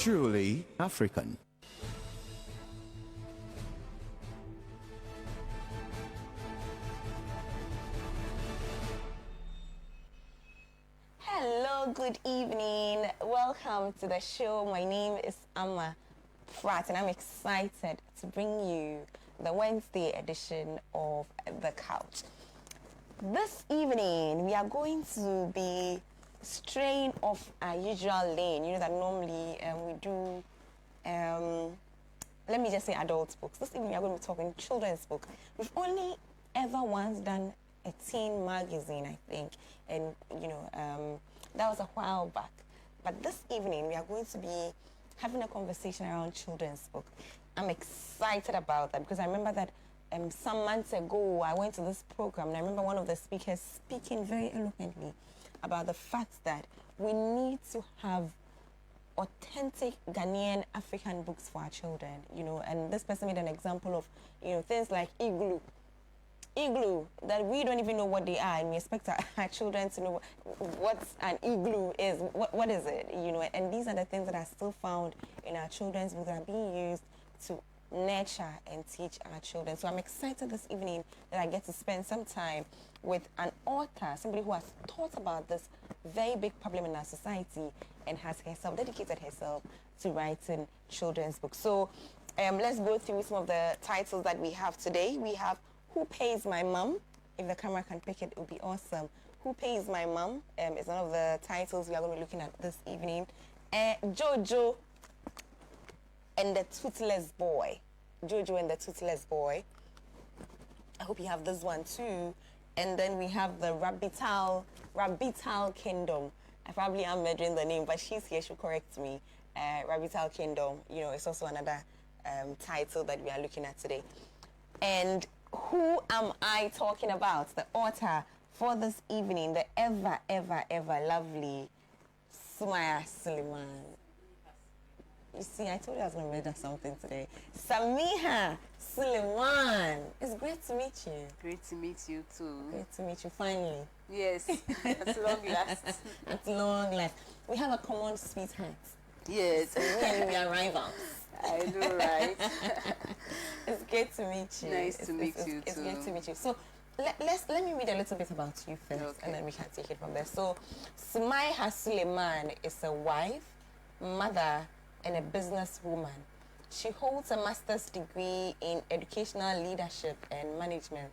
truly African. Hello, good evening. Welcome to the show. My name is Amma Pratt, and I'm excited to bring you the Wednesday edition of The Couch. This evening, we are going to be straying off our usual lane. You know that normally we do, let me just say adult books. This evening, we are going to be talking children's book. We've only ever once done a teen magazine, I think, and that was a while back. But this evening, we are going to be having a conversation around children's book. I'm excited about that because I remember that some months ago, I went to this program and I remember one of the speakers speaking very eloquently about the fact that we need to have authentic Ghanaian African books for our children, and this person made an example of, things like igloo, that we don't even know what they are, and we expect our children to know what an igloo is. What is it, and these are the things that are still found in our children's books that are being used to nurture and teach our children. So I'm excited this evening that I get to spend some time with an author, somebody who has thought about this very big problem in our society and has dedicated herself to writing children's books. So let's go through some of the titles that we have today. We have Who Pays My Mum? If the camera can pick it, it would be awesome. Who Pays My Mum is one of the titles we are going to be looking at this evening. Jojo and the Toothless Boy. Jojo and the Toothless Boy. I hope you have this one too. And then we have the Rabbital Kingdom. I probably am murdering the name, but she's here, she'll correct me. Rabbital Kingdom, it's also another title that we are looking at today. And who am I talking about? The author for this evening, the ever, ever, ever lovely Samiha Sulleyman. You see, I told you I was going to murder something today. Samiha Sulleyman. It's great to meet you. Great to meet you too. Great to meet you, finally. Yes, at long last. At long last. We have a common sweetheart. Yes. So me and we are rivals. I know, right? It's great to meet you. Nice to meet you it's too. Great to meet you. So let me read a little bit about you first, okay, and then we can take it from there. So Samiha Sulleyman is a wife, mother, and a businesswoman. She holds a master's degree in educational leadership and management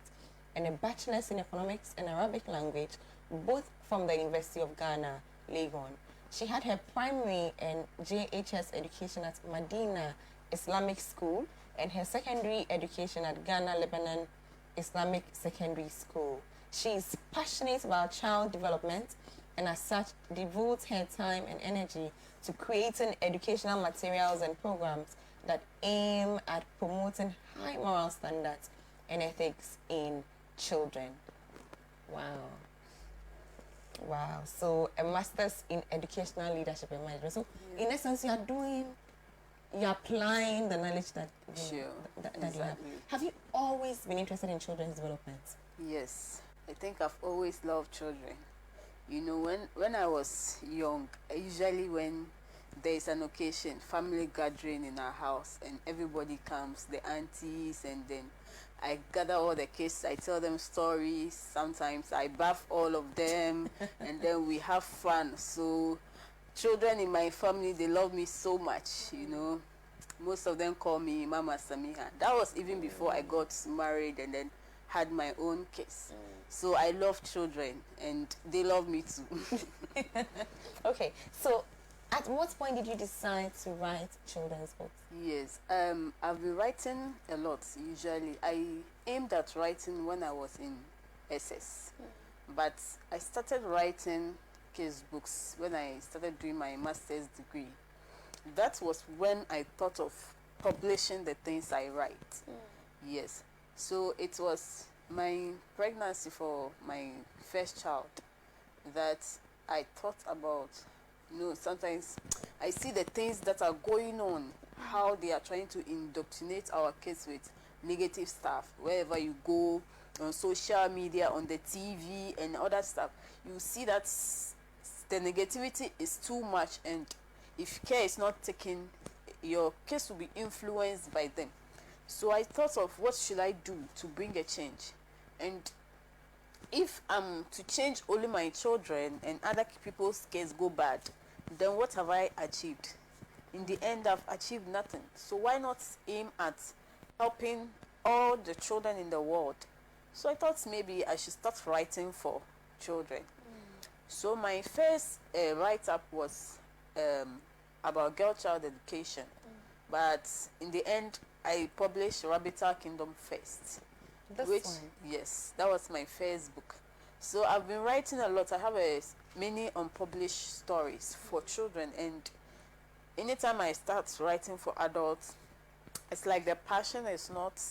and a bachelor's in economics and Arabic language, both from the University of Ghana, Legon. She had her primary and JHS education at Medina Islamic School and her secondary education at Ghana Lebanon Islamic Secondary School. She is passionate about child development and as such devotes her time and energy to creating educational materials and programs that aim at promoting high moral standards and ethics in children. Wow. So a master's in educational leadership and management. So in essence, you're applying the knowledge that Sure. that exactly. you have. Have you always been interested in children's development? Yes, I think I've always loved children. When I was young, usually when there is an occasion, family gathering in our house, and everybody comes, the aunties, and then I gather all the kids, I tell them stories, sometimes I bath all of them, and then we have fun. So children in my family, they love me so much, Most of them call me Mama Samiha. That was even before I got married and then had my own kids. So I love children, and they love me too. Okay, so at what point did you decide to write children's books? Yes, I've been writing a lot. Usually, I aimed at writing when I was in SS, but I started writing kids' books when I started doing my master's degree. That was when I thought of publishing the things I write. Yes, so it was my pregnancy for my first child that I thought about. Sometimes I see the things that are going on, how they are trying to indoctrinate our kids with negative stuff. Wherever you go, on social media, on the TV and other stuff, you see that the negativity is too much, and if care is not taken, your case will be influenced by them. So I thought of what should I do to bring a change. And if I'm to change only my children and other people's case go bad, then what have I achieved? In the end, I've achieved nothing. So why not aim at helping all the children in the world? So I thought maybe I should start writing for children. So my first write-up was about girl-child education. But in the end, I published Rabbital Kingdom first. This Which, one. yes, that was my first book. So I've been writing a lot. I have many unpublished stories for children, and anytime I start writing for adults, it's like the passion is not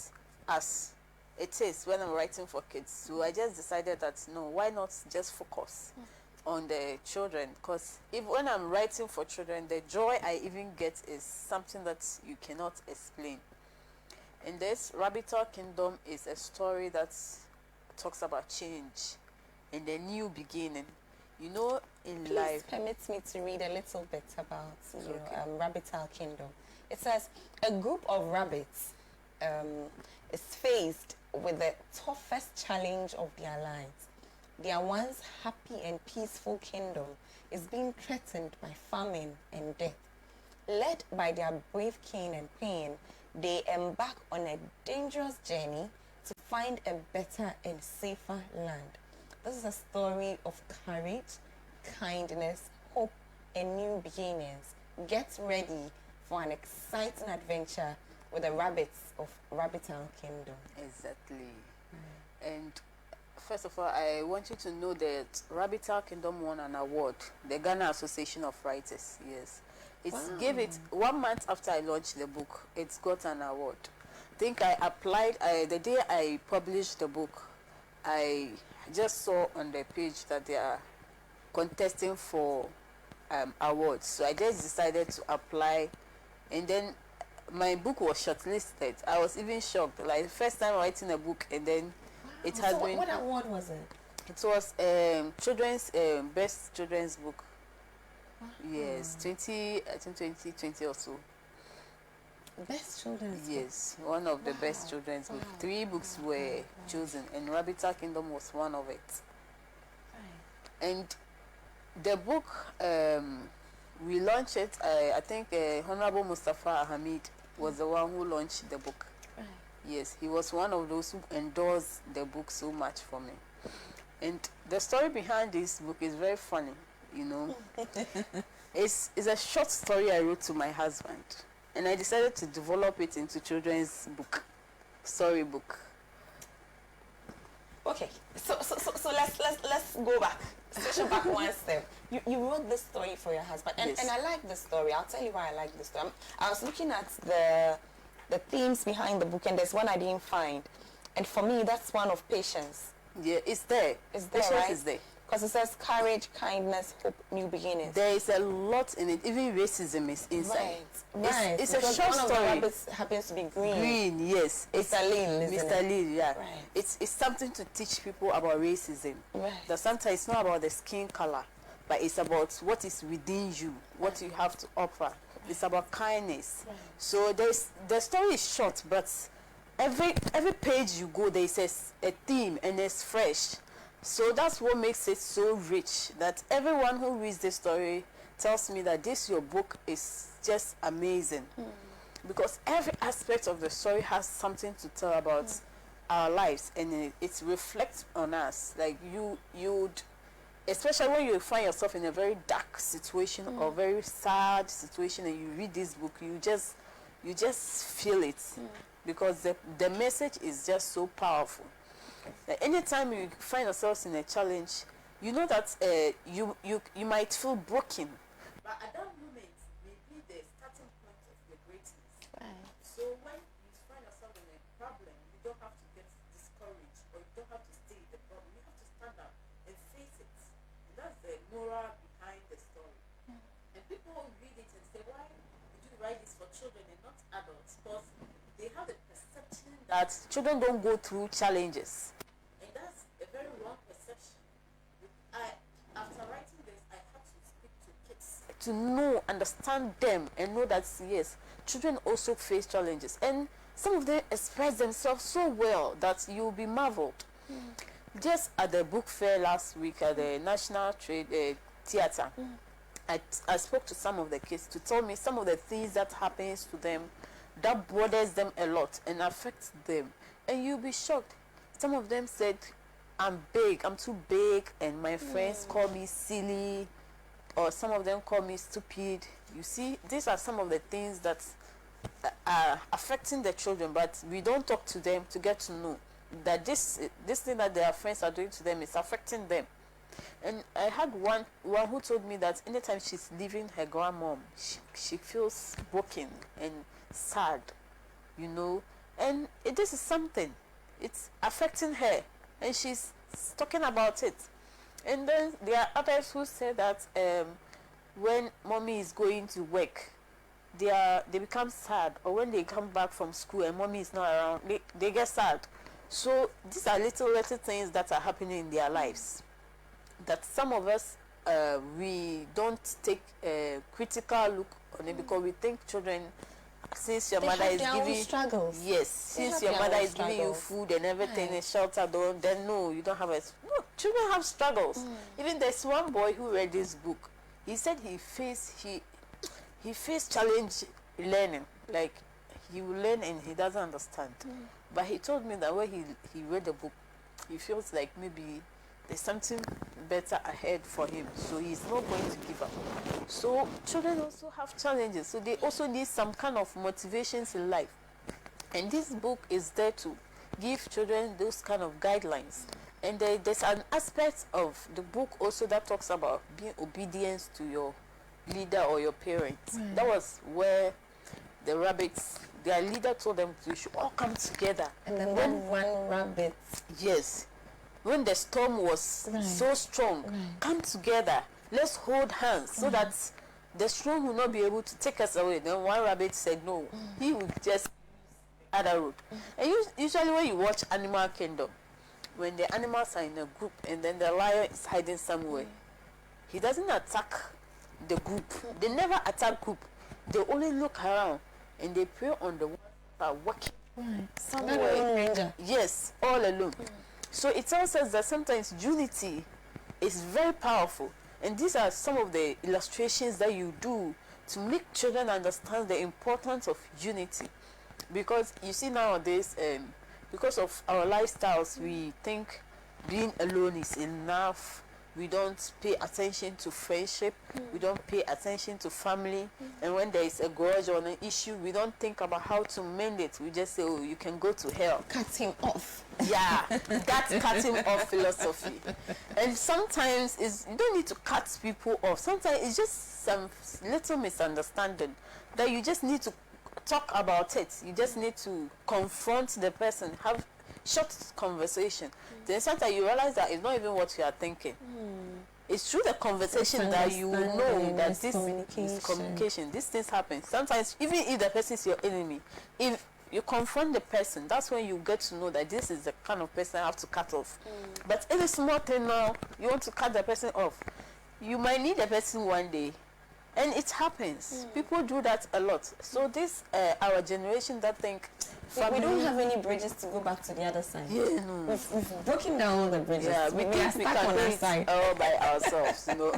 as it is when I'm writing for kids. So I just decided that no, why not just focus on the children? Because if when I'm writing for children, the joy I even get is something that you cannot explain. And this Rabbital Kingdom is a story that talks about change and a new beginning. You know, in Please life. permit me to read a little bit about Okay. Rabbital Kingdom. It says, a group of rabbits is faced with the toughest challenge of their lives. Their once happy and peaceful kingdom is being threatened by famine and death. Led by their brave king and queen, they embark on a dangerous journey to find a better and safer land. This is a story of courage, kindness, hope, and new beginnings. Get ready for an exciting adventure with the rabbits of Rabbital Kingdom. Exactly. And first of all, I want you to know that Rabbital Kingdom won an award, the Ghana Association of Writers. Yes. It's gave it 1 month after I launched the book. It's got an award. I think I applied, the day I published the book, I just saw on the page that they are contesting for awards. So I just decided to apply, and then my book was shortlisted. I was even shocked, like first time writing a book, and then it has So been. what award was it? It was children's best children's book. Yes, I think 2020 or so. Best children's book. Yes, one of the best children's books. 3 books were chosen, and Rabbital Kingdom was one of it. Right. And the book, we launched it. I think Honorable Mustafa Hamid was the one who launched the book. Right. Yes, he was one of those who endorsed the book so much for me. And the story behind this book is very funny, you know. It's a short story I wrote to my husband, and I decided to develop it into children's book, storybook. Okay, so let's go back. Switch back one step. You wrote this story for your husband, and, Yes. and I like the story. I'll tell you why I like the story. I was looking at the themes behind the book, and there's one I didn't find, and for me that's one of patience. Yeah, it's there. It's there, Patience right? is there. Because it says courage, kindness, hope, new beginnings. There is a lot in it. Even racism is inside. Right. It's a Because short one of the story. rabbits happens to be green. Green, yes. Mr. Lin, isn't Mr. it? Lee, yeah. Right. It's something to teach people about racism. Right. That sometimes it's not about the skin color, but it's about what is within you, what you have to offer. It's about kindness. Right. So the story is short, but every page you go, there is a theme, and it's fresh. So that's what makes it so rich, that everyone who reads this story tells me that this your book is just amazing. Because every aspect of the story has something to tell about our lives, and it reflects on us. Like you'd, especially when you find yourself in a very dark situation or very sad situation, and you read this book, you just feel it, because the message is just so powerful. Anytime you find yourselves in a challenge, you know that you might feel broken, but at that moment may be the starting point of your greatness. Right. So when you find yourself in a problem, you don't have to get discouraged, or you don't have to stay in the problem. You have to stand up and face it. And that's the moral behind the story. And people will read it and say, why did you write this for children and not adults? Because they have the perception that children don't go through challenges. And that's a very wrong perception. After writing this, I had to speak to kids, to know, understand them, and know that yes, children also face challenges, and some of them express themselves so well that you'll be marveled. Just at the book fair last week at the National Trade Theatre, I spoke to some of the kids to tell me some of the things that happens to them that bothers them a lot and affects them, and you'll be shocked. Some of them said, I'm too big, and my friends call me silly, or some of them call me stupid. You see, these are some of the things that are affecting the children, but we don't talk to them to get to know that this thing that their friends are doing to them is affecting them. And I had one who told me that anytime she's leaving her grandmom, she feels broken and sad, you know, and this is something, it's affecting her, and she's talking about it. And then there are others who say that when mommy is going to work, they become sad, or when they come back from school and mommy is not around, they get sad. So these are little things that are happening in their lives that some of us we don't take a critical look on it, because we think children, since your mother is giving struggles. Yes, since your mother is giving you food and everything and shelter, then no, you don't have a no. Children have struggles. Even there's one boy who read this book. He said he faced challenge learning. Like he will learn and he doesn't understand. But he told me that when he read the book, he feels like maybe there's something better ahead for him, so he's not going to give up. So children also have challenges, so they also need some kind of motivations in life, and this book is there to give children those kind of guidelines. And there's an aspect of the book also that talks about being obedient to your leader or your parents. That was where the rabbits, their leader told them you should all come together. And then one rabbit, yes, when the storm was so strong, come together, let's hold hands so that the storm will not be able to take us away. Then one rabbit said no, he would just other road. And usually when you watch Animal Kingdom, when the animals are in a group and then the lion is hiding somewhere, he doesn't attack the group. They never attack group. They only look around and they prey on the ones that are walking somewhere. Yes, all alone. So it tells us that sometimes unity is very powerful, and these are some of the illustrations that you do to make children understand the importance of unity. Because you see nowadays, because of our lifestyles, we think being alone is enough. We don't pay attention to friendship. We don't pay attention to family. And when there is a grudge or an issue, we don't think about how to mend it. We just say, oh, you can go to hell. Cut him off. Yeah, that's cutting off philosophy. And sometimes you don't need to cut people off. Sometimes it's just some little misunderstanding that you just need to talk about it. You just need to confront the person, have short conversation. Then sometimes you realize that it's not even what you are thinking. It's through the conversation that you will know that this is communication. These things happen. Sometimes even if the person is your enemy, if you confront the person, that's when you get to know that this is the kind of person I have to cut off. But any small thing now, you want to cut the person off, you might need the person one day. And it happens. People do that a lot. So this, our generation that think... we don't have any bridges to go back to the other side. Yeah, no. We've broken down all the bridges. Yeah, we are stuck on our side. All by ourselves, you know.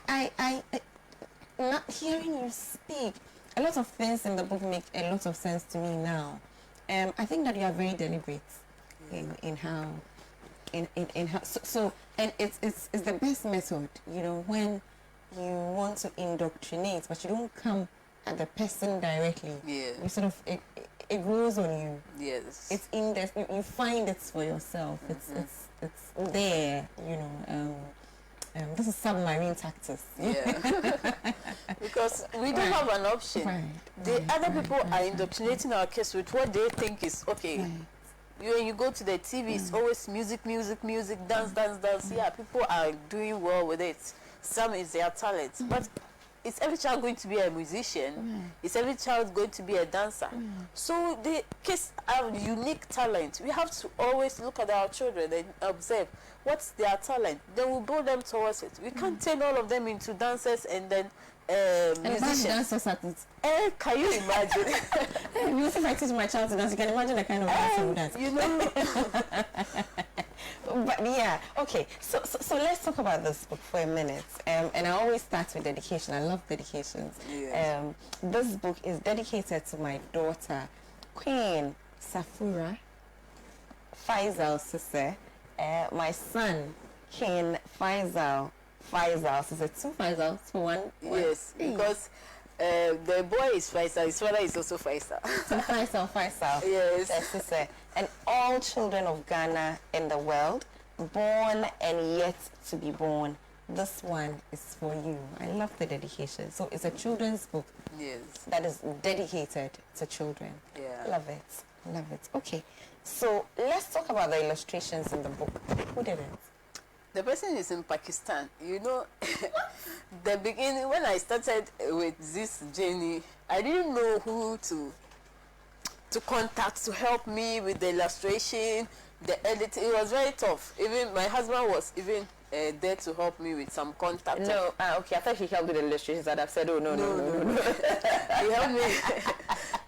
I not hearing you speak, a lot of things in the book make a lot of sense to me now. I think that you are very deliberate in how, so and it's the best method, you know, when you want to indoctrinate, but you don't come at the person directly. Yeah. You sort of it grows on you. Yes. It's in there. You find it for yourself. It's there. You know. This is submarine tactics. Yeah. Because we don't have an option. The other people are indoctrinating our kids with what they think is okay. When you go to the TV, it's always music, dance. Yeah, people are doing well with it. Some is their talent. But is every child going to be a musician? Is every child going to be a dancer? So the kids have unique talent. We have to always look at our children and observe what's their talent. Then we build them towards it. We can't turn all of them into dancers and then musicians. Dancers at it. Can you imagine? If I teach my child to dance, you can imagine the kind of dance he would dance. You know. But yeah, okay. So let's talk about this book for a minute. And I always start with dedication. I love dedications. Yes. This book is dedicated to my daughter, Queen Safura Faisal Sise. My son, King Faisal Sise. 2 Faisal, 2 1. Yes, because the boy is Faisal, his father is also Faisal. Faisal. Yes. Sise. And all children of Ghana in the world, born and yet to be born, this one is for you. I love the dedication. So it's a children's book. Yes. That is dedicated to children. Yeah. Love it. Love it. Okay. So let's talk about the illustrations in the book. Who did it? The person is in Pakistan. You know, the beginning, when I started with this journey, I didn't know who to contact to help me with the illustration, the editing. It was very tough. Even my husband was even there to help me with some contact. No, okay. I thought he helped with the illustrations, and I've said, oh no. He helped me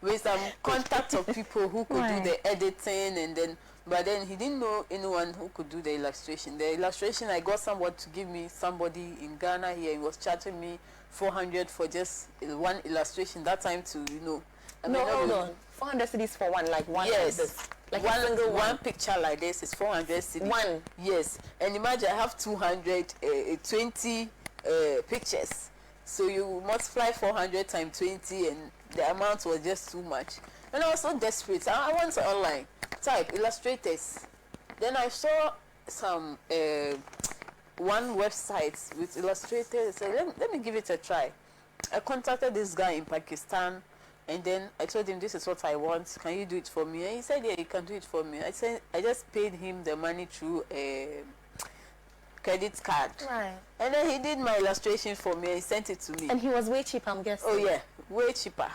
with some contact of people who could do the editing, and then. But then he didn't know anyone who could do the illustration. The illustration, I got someone to give me, somebody in Ghana here. He was charging me 400 for just one illustration. That time to, you know. Hold on. 400 cedis for one, like one. Yes. Like this. Like one picture like this is 400 cedis. One. Yes. And imagine I have 220 pictures. So you multiply 400 times 20 and the amount was just too much. And I was so desperate. I went to online, type illustrators. Then I saw some one website with illustrators. So let me give it a try. I contacted this guy in Pakistan, and then I told him, this is what I want. Can you do it for me? And he said, yeah, you can do it for me. I said, I just paid him the money through a credit card. Right. And then he did my illustration for me and he sent it to me. And he was way cheaper, I'm guessing. Oh yeah, way cheaper.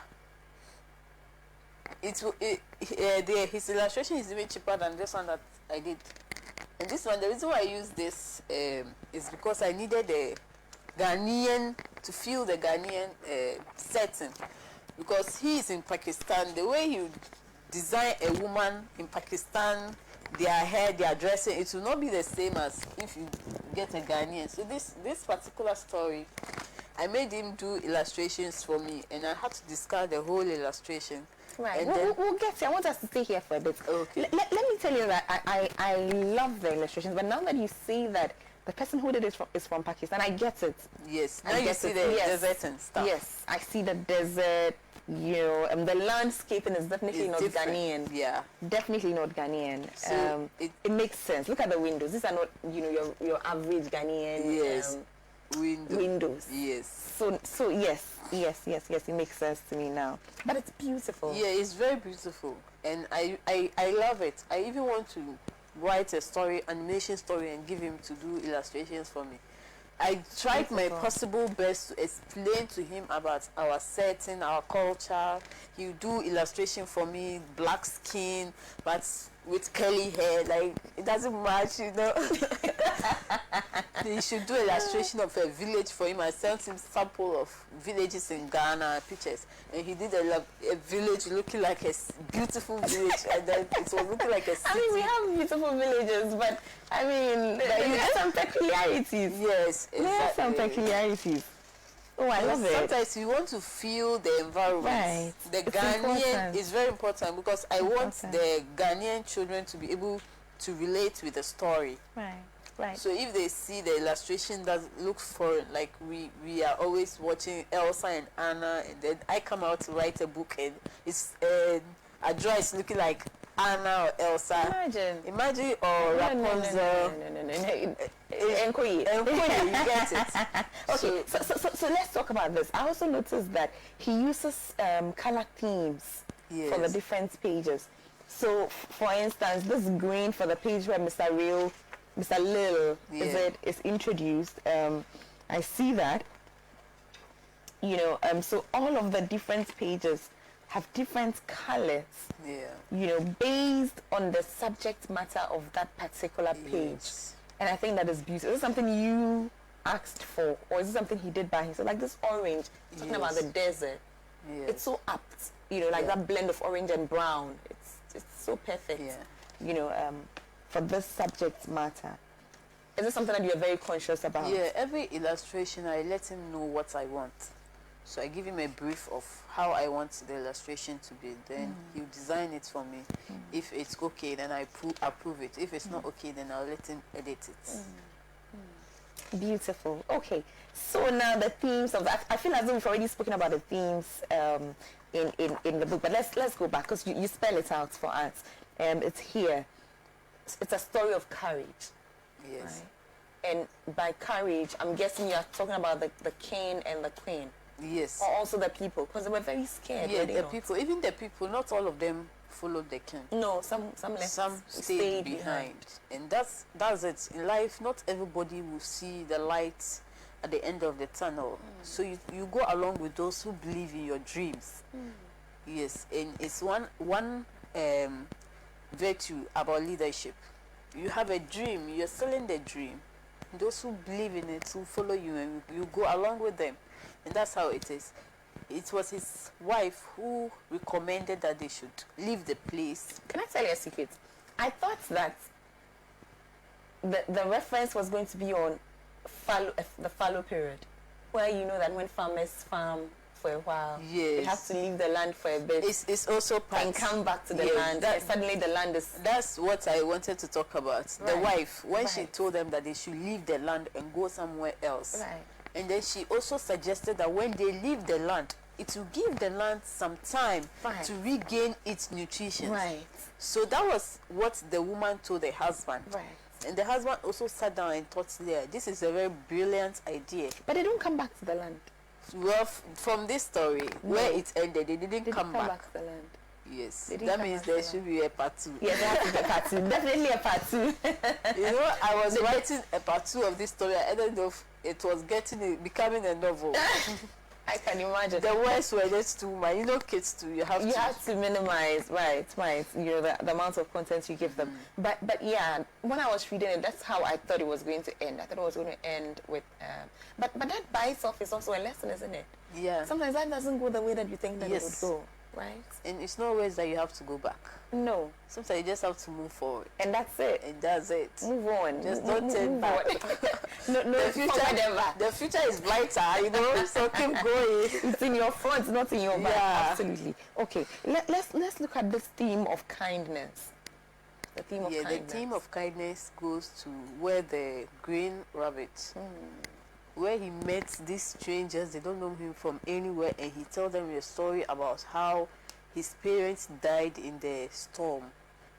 His illustration is even cheaper than this one that I did. And this one, the reason why I use this is because I needed a Ghanaian to feel the Ghanaian setting, because he is in Pakistan. The way you design a woman in Pakistan, their hair, their dressing, it will not be the same as if you get a Ghanaian. So this particular story, I made him do illustrations for me, and I had to discard the whole illustration. Right. We'll get to it. I want us to stay here for a bit. Okay. Let me tell you that I love the illustrations, but now that you see that the person who did it is from Pakistan, I get it. Yes. Now you see the desert and stuff. Yes, I see the desert. You know, the landscaping is definitely not different. Ghanaian. Yeah. Definitely not Ghanaian. So it makes sense. Look at the windows. These are not, you know, your average Ghanaian. Yes. Windows. Yes. So yes, it makes sense to me now. But it's beautiful. Yeah, it's very beautiful, and I love it. I even want to write a story, animation story, and give him to do illustrations for me. I tried my possible best to explain to him about our setting, our culture. He would do illustration for me, black skin, but with curly hair. Like, it doesn't match, you know. He should do illustration of a village for him. I sent him sample of villages in Ghana, pictures, and he did a village looking like a beautiful village, and then it was looking like a city. I mean, we have beautiful villages, but I mean, there are some peculiarities. Yes, exactly. There are some peculiarities. Oh, I love it. Sometimes you want to feel the environment. Right. The It's Ghanaian important. is very important, because I want the Ghanaian children to be able to relate with the story. Right. So if they see the illustration that looks foreign, like we are always watching Elsa and Anna, and then I come out to write a book and it's Adjoa is looking like Anna or Elsa. Imagine or Rapunzel. No. Enkoye, you get it. Okay, so let's talk about this. I also noticed that he uses color themes for the different pages. So, for instance, this green for the page where Mr. Lil is introduced. I see that. you know, so all of the different pages have different colors, Yeah. you know, based on the subject matter of that particular page. Yes. And I think that is beautiful. Is it something you asked for, or is it something he did by himself? Like this orange, talking about the desert. Yes. It's so apt, you know, like that blend of orange and brown. It's so perfect, you know, for this subject matter. Is this something that you're very conscious about? Yeah, every illustration I let him know what I want. So I give him a brief of how I want the illustration to be. Then he'll design it for me. If it's okay, then I approve it. If it's not okay, then I'll let him edit it. Beautiful. Okay. So now the themes of that. I feel as though we've already spoken about the themes in the book, but let's go back because you spell it out for us. It's here. It's a story of courage. Yes. Right? And by courage, I'm guessing you're talking about the king and the queen. Yes. Or also the people, because they were very scared. Yeah, the people, even the people, not all of them followed the king. No, some left. Some stayed behind. And that's it. In life, not everybody will see the light at the end of the tunnel. So you go along with those who believe in your dreams. Yes, and it's one virtue about leadership. You have a dream, you're selling the dream. Those who believe in it will follow you, and you go along with them. And that's how it is. It was his wife who recommended that they should leave the place. Can I tell you a secret? I thought that the reference was going to be on the fallow period, where you know that when farmers farm for a while, they have to leave the land for a bit. It's also part and come back to the land. Suddenly the land is... That's what I wanted to talk about. The wife, when she told them that they should leave the land and go somewhere else. Right. And then she also suggested that when they leave the land, it will give the land some time to regain its nutrition. Right. So that was what the woman told the husband. Right. And the husband also sat down and thought, there, this is a very brilliant idea. But they don't come back to the land. Well, from this story, where it ended, they didn't come back to the land. Yes, that means there should be a part 2. Yes, there has to be a part 2. Definitely a part 2. You know, I was writing a part 2 of this story. I don't know if it was becoming a novel. I can imagine. The words were just too much. You know, kids too. You have to minimize, right. You know, the amount of content you give them. But yeah, when I was reading it, that's how I thought it was going to end. I thought it was going to end with. But that by itself is also a lesson, isn't it? Yeah. Sometimes that doesn't go the way that you think that it would go. Right? And it's not always that you have to go back. No. Sometimes you just have to move forward. And that's it. And that's it. Move on. Just don't turn back. no, the future is brighter, you know, so keep going. It's in your front, not in your back. Yeah. Absolutely. Okay, let's look at this theme of kindness. The theme of kindness. The theme of kindness goes to where the green rabbit, where he met these strangers. They don't know him from anywhere, and he tells them a story about how his parents died in the storm.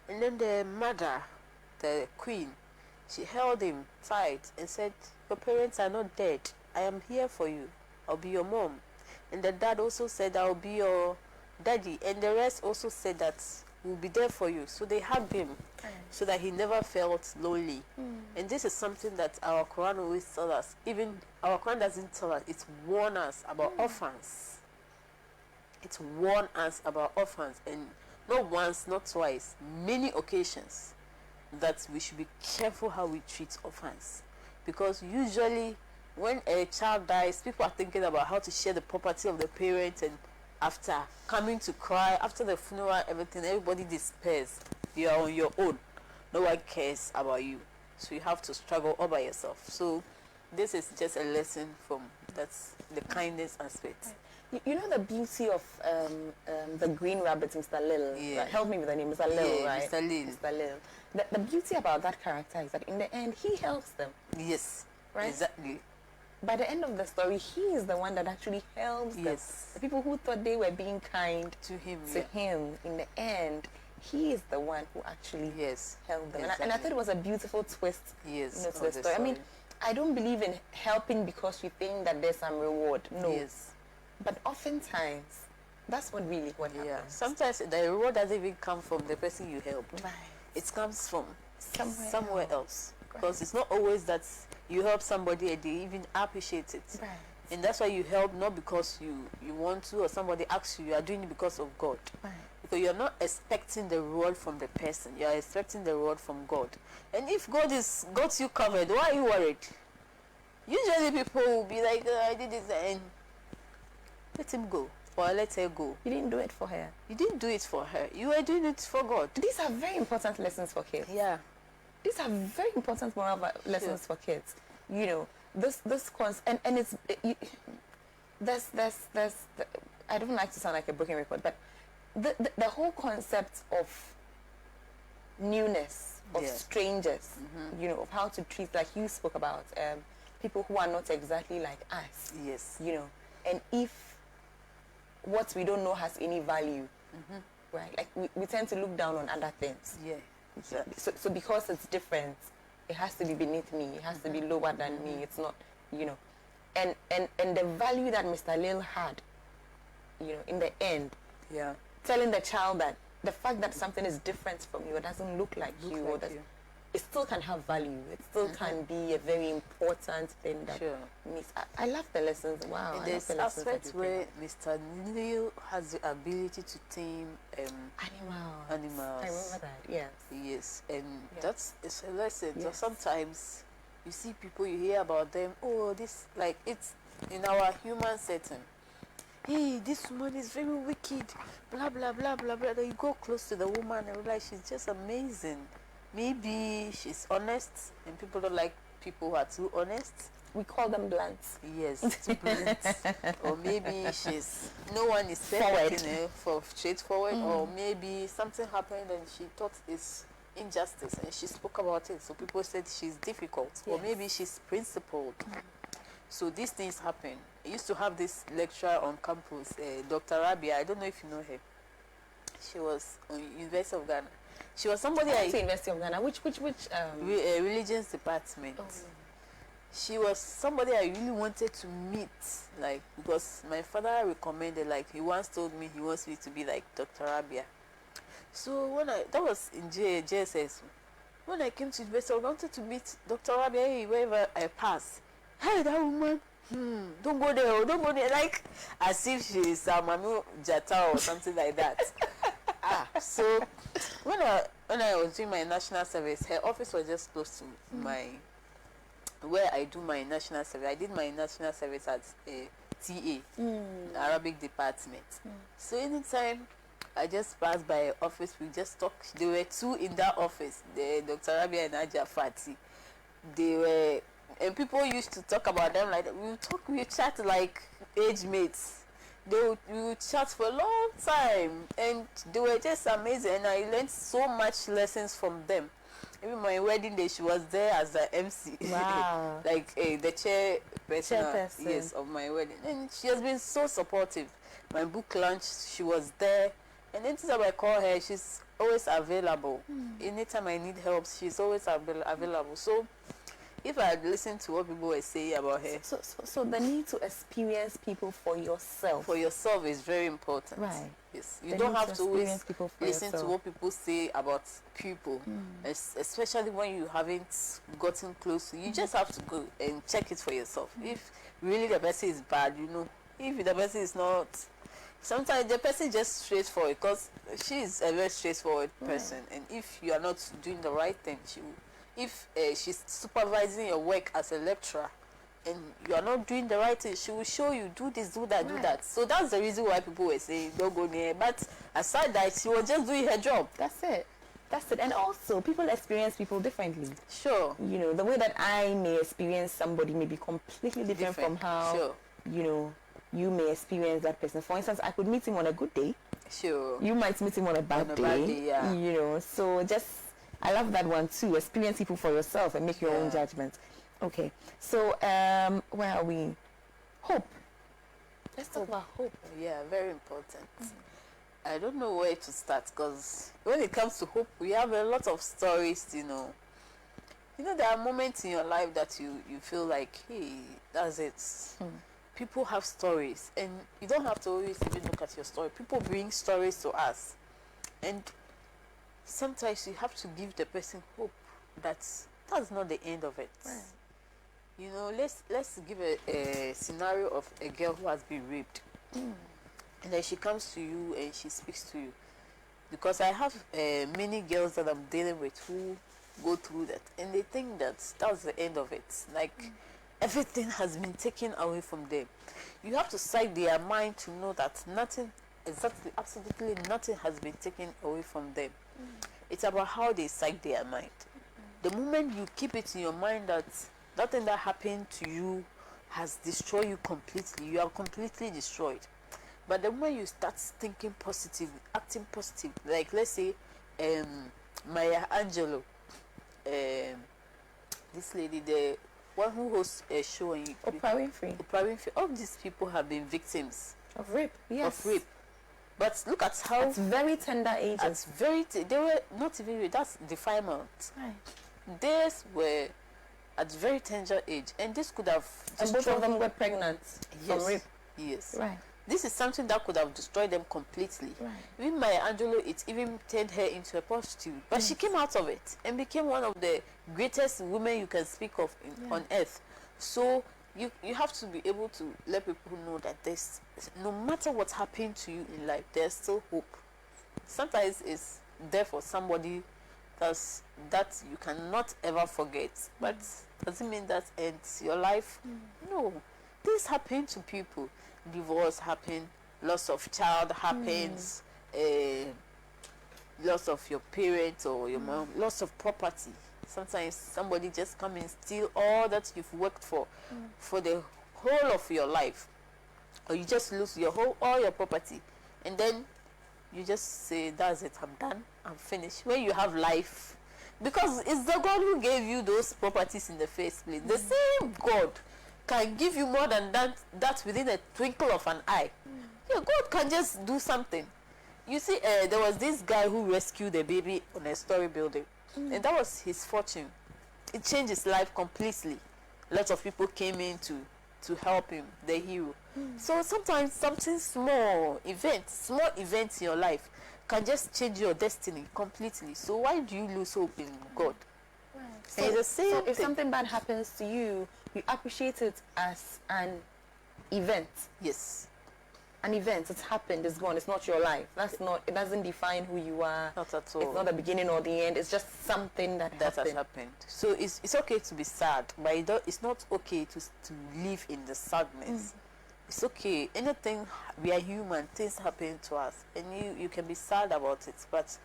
And then the mother, the queen, she held him tight and said, your parents are not dead. I am here for you. I'll be your mom. And the dad also said, I'll be your daddy. And the rest also said that we'll be there for you. So they hugged him so that he never felt lonely. And this is something that our Quran always tells us. Even our Quran doesn't tell us, it's warned us about orphans. It's warned us about orphans, and not once, not twice, many occasions, that we should be careful how we treat orphans. Because usually when a child dies, people are thinking about how to share the property of the parents, and after coming to cry, after the funeral, everything, everybody despairs. You are on your own. No one cares about you. So you have to struggle all by yourself. So this is just a lesson from that's the kindness aspect. You know the beauty of the green rabbit, Mr. Lil. Yeah. Help me with the name, Mr. Lil, right? Mr. Lil. Mr. Lil. The beauty about that character is that in the end, he helps them. Yes. Right? Exactly. By the end of the story, he is the one that actually helps them. The people who thought they were being kind to him, in the end, he is the one who actually helped them. Exactly. And I thought it was a beautiful twist to the story. Sorry. I mean, I don't believe in helping because you think that there's some reward. No. Yes. But oftentimes, that's what happens. Sometimes the reward doesn't even come from the person you helped. Right. It comes from somewhere else. Right. Because it's not always that you help somebody and they even appreciate it. Right. And that's why you help, not because you want to or somebody asks you. You are doing it because of God. Right. Because you're not expecting the reward from the person. You are expecting the reward from God. And if God is got you covered, why are you worried? Usually people will be like, I did this, and let him go. Or let her go. You didn't do it for her. You didn't do it for her. You were doing it for God. These are very important lessons for kids. Yeah. These are very important moral lessons for kids. You know, and it's there's I don't like to sound like a broken record, but the whole concept of newness, of strangers, you know, of how to treat, like you spoke about, people who are not exactly like us. Yes. You know, and if what we don't know has any value, right? Like we tend to look down on other things. Yeah. Exactly. So because it's different, it has to be beneath me. It has to be lower than me. It's not, you know, and the value that Mr. Lil had, you know, in the end, telling the child that the fact that something is different from you or doesn't look like you, or it still can have value. It still can be a very important thing that means. I love the lessons. Wow. And there's aspects where Mr. Lil has the ability to tame animals. I remember that. Yes. Yes, and it's a lesson. So sometimes you see people, you hear about them. Oh, this, like, it's in our human setting. Hey, this woman is very wicked. Blah blah blah blah blah. Then you go close to the woman and realize she's just amazing. Maybe she's honest, and people don't like people who are too honest. We call them blunt. Yes, too blunt. Or maybe no one is perfect, for straightforward. Or maybe something happened and she thought it's injustice and she spoke about it. So people said she's difficult. Or maybe she's principled. So these things happen. I used to have this lecturer on campus, Dr. Rabia. I don't know if you know her. She was on University of Ghana. She was somebody University of Ghana. Which religions department. Oh. She was somebody I really wanted to meet, like, because my father recommended, like, he once told me he wants me to be like Dr. Rabia. So that was in JSS. When I came to university, I wanted to meet Dr. Rabia wherever I pass. Hey, that woman. Don't go there, like, as if she is Mami Jata or something like that. So when I was doing my national service, her office was just close to where I do my national service. I did my national service at TA, Arabic department. So anytime I just passed by her office, we just talked. There were two in that office, Dr. Rabia and Aja Fati. They were, and people used to talk about them like that. We chat like age mates. We would chat for a long time, and they were just amazing, and I learned so much lessons from them. Even my wedding day, she was there as the MC. Wow. Like the chairperson, yes, of my wedding. And she has been so supportive. My book launch, she was there. And anytime I call her, she's always available. Anytime I need help, she's always available. So if I had listened to what people were saying about her. So the need to experience people for yourself. For yourself is very important. Right. Yes. You don't have to always listen to what people say about people, especially when you haven't gotten close. You just have to go and check it for yourself. If really the person is bad, you know. If the person is not, sometimes the person is just straightforward, because she is a very straightforward person. And if you are not doing the right thing, she will. If she's supervising your work as a lecturer and you are not doing the right thing, she will show you, do this, do that, do that. So that's the reason why people were saying don't go near. But aside that, she was just doing her job. That's it. And also, people experience people differently. Sure. You know, the way that I may experience somebody may be completely different from how, you know, you may experience that person. For instance, I could meet him on a good day. Sure. You might meet him on a bad day. Yeah. You know, so I love that one too. Experience people for yourself and make your own judgment. Okay. So, where are we? Hope. Let's talk about hope. Yeah, very important. I don't know where to start, because when it comes to hope, we have a lot of stories, you know. You know, there are moments in your life that you feel like, hey, that's it. People have stories, and you don't have to always even look at your story. People bring stories to us, and sometimes you have to give the person hope that that's not the end of it. You know, let's give a scenario of a girl who has been raped, and then she comes to you and she speaks to you. Because I have many girls that I'm dealing with who go through that, and they think that that's the end of it. Like everything has been taken away from them. You have to psych their mind to know that nothing, exactly, absolutely nothing has been taken away from them. It's about how they psych their mind. The moment you keep it in your mind that nothing that happened to you has destroyed you completely, you are completely destroyed. But the moment you start thinking positive, acting positive, like let's say Maya Angelou, this lady, the one who hosts a show in Oprah Winfrey. All these people have been victims Of rape, yes. of rape. But look at how At very tender ages. they were not even rape, that's defilement. Right. Theirs were at very tender age, and this could have And both of them were pregnant from rape. Yes. Right. This is something that could have destroyed them completely. Right. Even Maya Angelou, it even turned her into a prostitute. But she came out of it and became one of the greatest women you can speak of on earth. So you have to be able to let people know that there's, no matter what happened to you in life, there's still hope. Sometimes it's there for somebody that you cannot ever forget. But doesn't mean that ends your life. No. Things happen to people. Divorce happen, loss of child happens, loss of your parents or your mom, loss of property. Sometimes somebody just come and steal all that you've worked for the whole of your life, or you just lose all your property, and then you just say, that's it, I'm done, I'm finished. When you have life, because it's the God who gave you those properties in the first place. The same God can give you more than that within a twinkle of an eye. Yeah, God can just do something. You see, there was this guy who rescued a baby on a story building, and that was his fortune. It changed his life completely. Lots of people came in to help him, the hero. So sometimes something small events in your life can just change your destiny completely. So why do you lose hope in God? Right. So, it's the same so if thing. something bad happens to you, you appreciate it as an event. Yes. An event, it's happened, it's gone, it's not your life. It doesn't define who you are. Not at all. It's not the beginning or the end, it's just something that Has happened. happened. So it's okay to be sad, but it's not okay to live in the sadness. It's okay. Anything, we are human, things happen to us, and you can be sad about it, but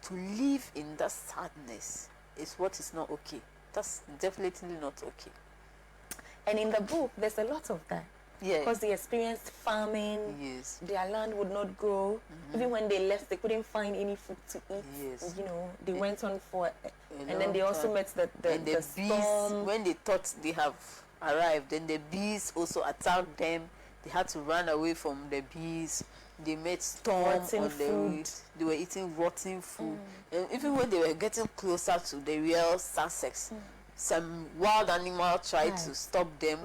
to live in that sadness is what is not okay. That's definitely not okay. And in the book, there's a lot of that. Yeah. Because they experienced famine, Yes. their land would not grow. Even when they left, they couldn't find any food to eat. Yes. You know, they went on for, and then long they also time. met And the bees, storm. when they thought they have arrived, then the bees also attacked them. They had to run away from the bees. They met storm Rotten on the food. road. They were eating rotten food. And even when they were getting closer to the real Sussex, some wild animal tried to stop them.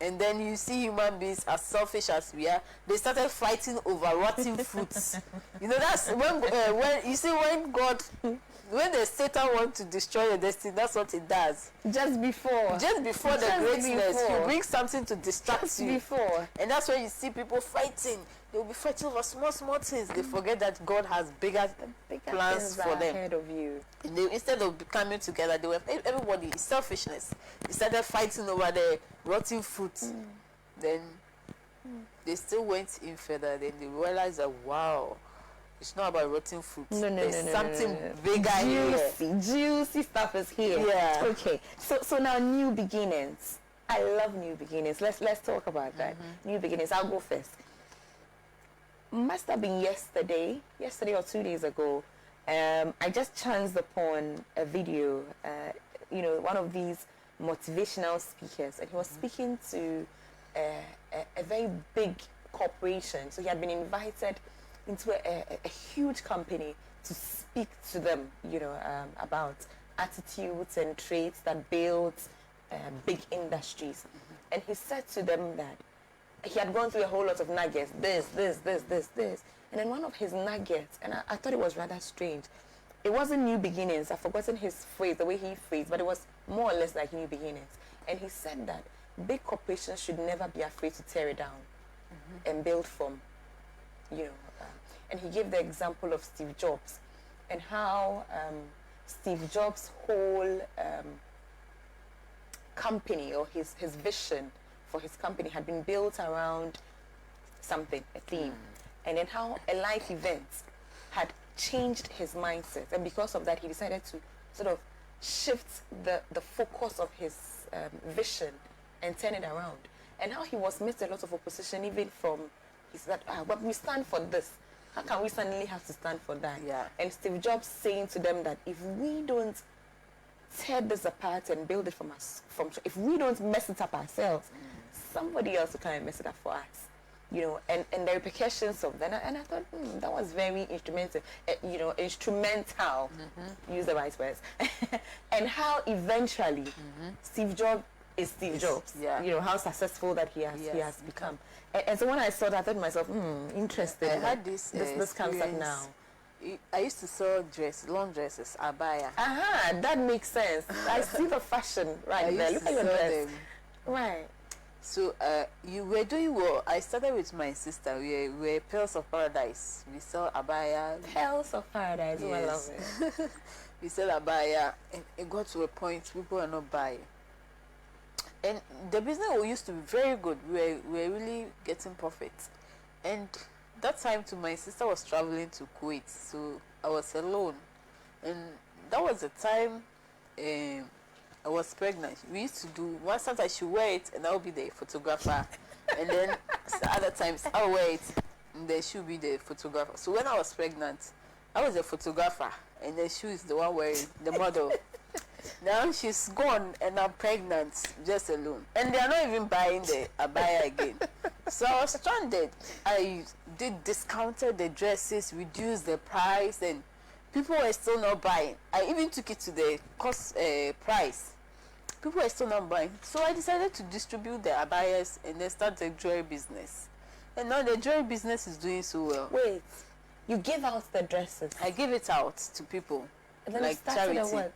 And then you see human beings, as selfish as we are, they started fighting over rotten fruits. You know, that's when you see when the Satan wants to destroy your destiny, that's what it does. Just before The greatness, before. you bring something to distract Just you. before. And that's when you see people fighting. They will be fighting over small things. They forget that God has bigger plans things for are them. ahead of you. And they, instead of coming together, they were everybody selfishness. They started fighting over the rotten fruit. Then they still went in further. Then they realized that wow, it's not about rotten fruit. There's something bigger here. Juicy stuff is here. Yeah. Okay. So now new beginnings. I love new beginnings. Let's talk about that. New beginnings. I'll go first. Must have been yesterday or 2 days ago. I just chanced upon a video. One of these motivational speakers, and he was speaking to a very big corporation. So he had been invited into a huge company to speak to them, about attitudes and traits that build big industries. And he said to them that he had gone through a whole lot of nuggets, this. And then one of his nuggets, and I thought it was rather strange. It wasn't new beginnings. I've forgotten his phrase, the way he phrased, but it was more or less like new beginnings. And he said that big corporations should never be afraid to tear it down and build from, you know. And he gave the example of Steve Jobs and how Steve Jobs' whole company, or his vision for his company, had been built around something, a theme. And then how a life event had changed his mindset. And because of that, he decided to sort of shift the focus of his vision and turn it around. And how he was met a lot of opposition, even from, he said, but we stand for this. How can we suddenly have to stand for that? Yeah. And Steve Jobs saying to them that if we don't tear this apart and build it if we don't mess it up ourselves, somebody else will come and mess it up for us. You know, and the repercussions of that. And I thought, that was very instrumental, use the right words. And how eventually Steve Jobs is Steve Jobs. Yeah. You know, how successful that he has become. And so when I saw that, I thought to myself, interesting. I had this comes up now. I used to sell long dresses, abaya. That makes sense. I see the fashion right there. Look at your dress. Right. So you were doing well. I started with my sister. We were Pearls of Paradise. We sell abaya. Pearls of Paradise. Yes. Oh, I love it. We sell abaya, and it got to a point people are not buying. And the business used to be very good. We were really getting profits. And that time too, my sister was traveling to Kuwait, so I was alone. And that was the time I was pregnant. We used to do, one sometimes she wear it and I'll be the photographer. And then other times I'll wear it and then she'll be the photographer. So when I was pregnant, I was the photographer and then she was the one wearing the model. Now she's gone and I'm pregnant, just alone. And they're not even buying the abaya again. So I was stranded. I discounted the dresses, reduced the price, and people were still not buying. I even took it to the cost price. People were still not buying. So I decided to distribute the abayas and then start the jewelry business. And now the jewelry business is doing so well. Wait, you give out the dresses? I give it out to people, and then like started charity. What?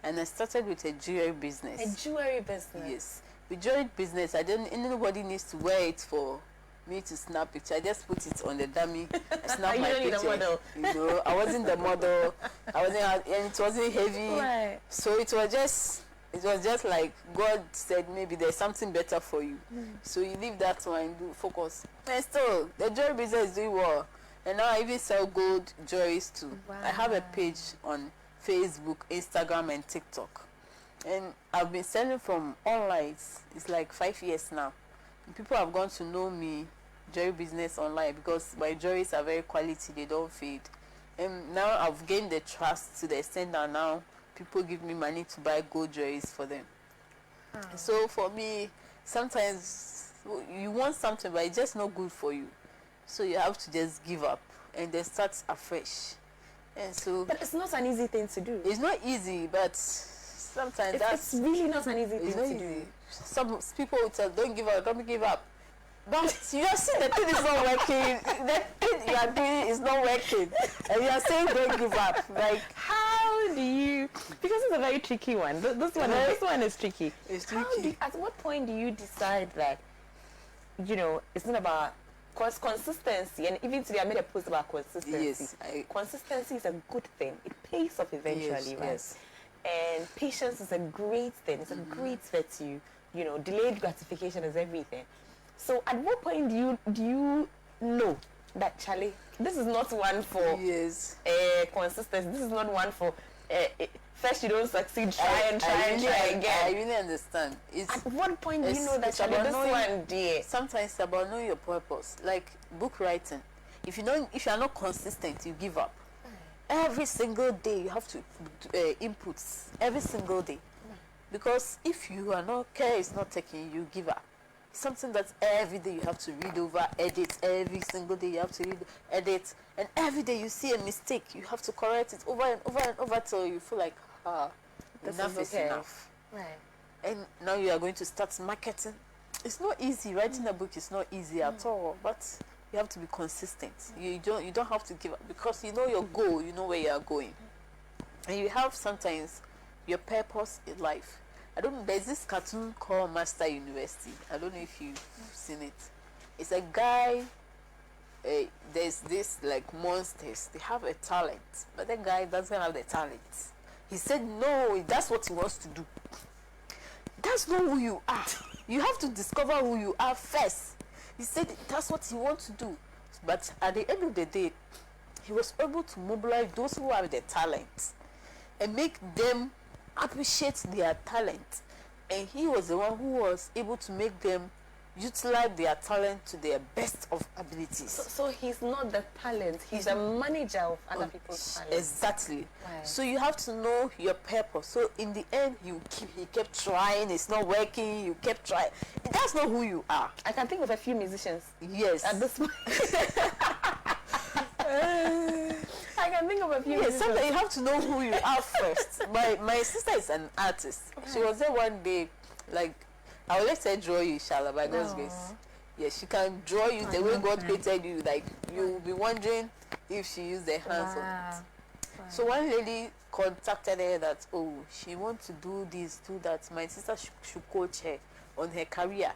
And I started with a jewelry business. A jewelry business? Yes. With jewelry business, nobody needs to wear it for me to snap picture. I just put it on the dummy. I snap my picture. The model. You know, I wasn't the model. And it wasn't heavy. Right. So it was just like God said, maybe there's something better for you. So you leave that one and do focus. And still, the jewelry business is doing well. And now I even sell gold jewelries too. Wow. I have a page on Facebook, Instagram, and TikTok. And I've been selling from online. It's like 5 years now. And people have gone to know me, jewelry business online, because my jewelries are very quality, they don't fade. And now I've gained the trust to the extent that now people give me money to buy gold jewelries for them. So for me, sometimes you want something, but it's just not good for you. So you have to just give up and then start afresh. And so, but it's not an easy thing to do. It's not easy, but sometimes it's really not an easy thing to do. Some people will tell, don't give up. But you are saying the thing is not working. The thing you are doing is not working, and you are saying don't give up. Like, how do you? Because it's a very tricky one. This one is tricky. It's tricky. At what point do you decide that, it's not about consistency? And even today I made a post about consistency. Yes, consistency is a good thing. It pays off eventually, right? Yes. And patience is a great thing. It's a great virtue. Delayed gratification is everything. So at what point do you know that, Charlie, this is not one for consistency. This is not one for first you don't succeed, try again. I really understand. At what point do you know that, Charlie, this one, dear? Sometimes it's about knowing your purpose. Like book writing. If you are not consistent, you give up. Every single day you have to inputs. Every single day. Because if you are not, care is not taking, you give up. Something that every day you have to read over, edit. Every single day you have to read, edit. And every day you see a mistake, you have to correct it over and over and over till you feel like, enough is enough. Right. And now you are going to start marketing. It's not easy. Writing a book is not easy at all. But you have to be consistent. You don't have to give up, because you know your goal, you know where you are going. And you have sometimes your purpose in life. I don't know, there's this cartoon called Master University. I don't know if you've seen it. It's a guy, there's this like monsters, they have a talent, but the guy doesn't have the talent. He said no, that's what he wants to do. That's not who you are. You have to discover who you are first. He said that's what he wants to do. But at the end of the day, he was able to mobilize those who have the talent and make them appreciate their talent. And he was the one who was able to make them utilize their talent to their best of abilities. So he's not the talent, he's a manager of other people's talent. Exactly. Right. So you have to know your purpose. So in the end, he kept trying, it's not working, you kept trying. That's not who you are. I can think of a few musicians. Yes. At this point. I can think of a few. Yes, sometimes you have to know who you are first. My sister is an artist. Okay. She was there one day, like, I will let her draw you, inshallah, by God's grace. Yes, she can draw you the way God created you. Like, you will be wondering if she used her hands on it. So one lady contacted her that, oh, she wants to do this, do that. My sister should coach her on her career.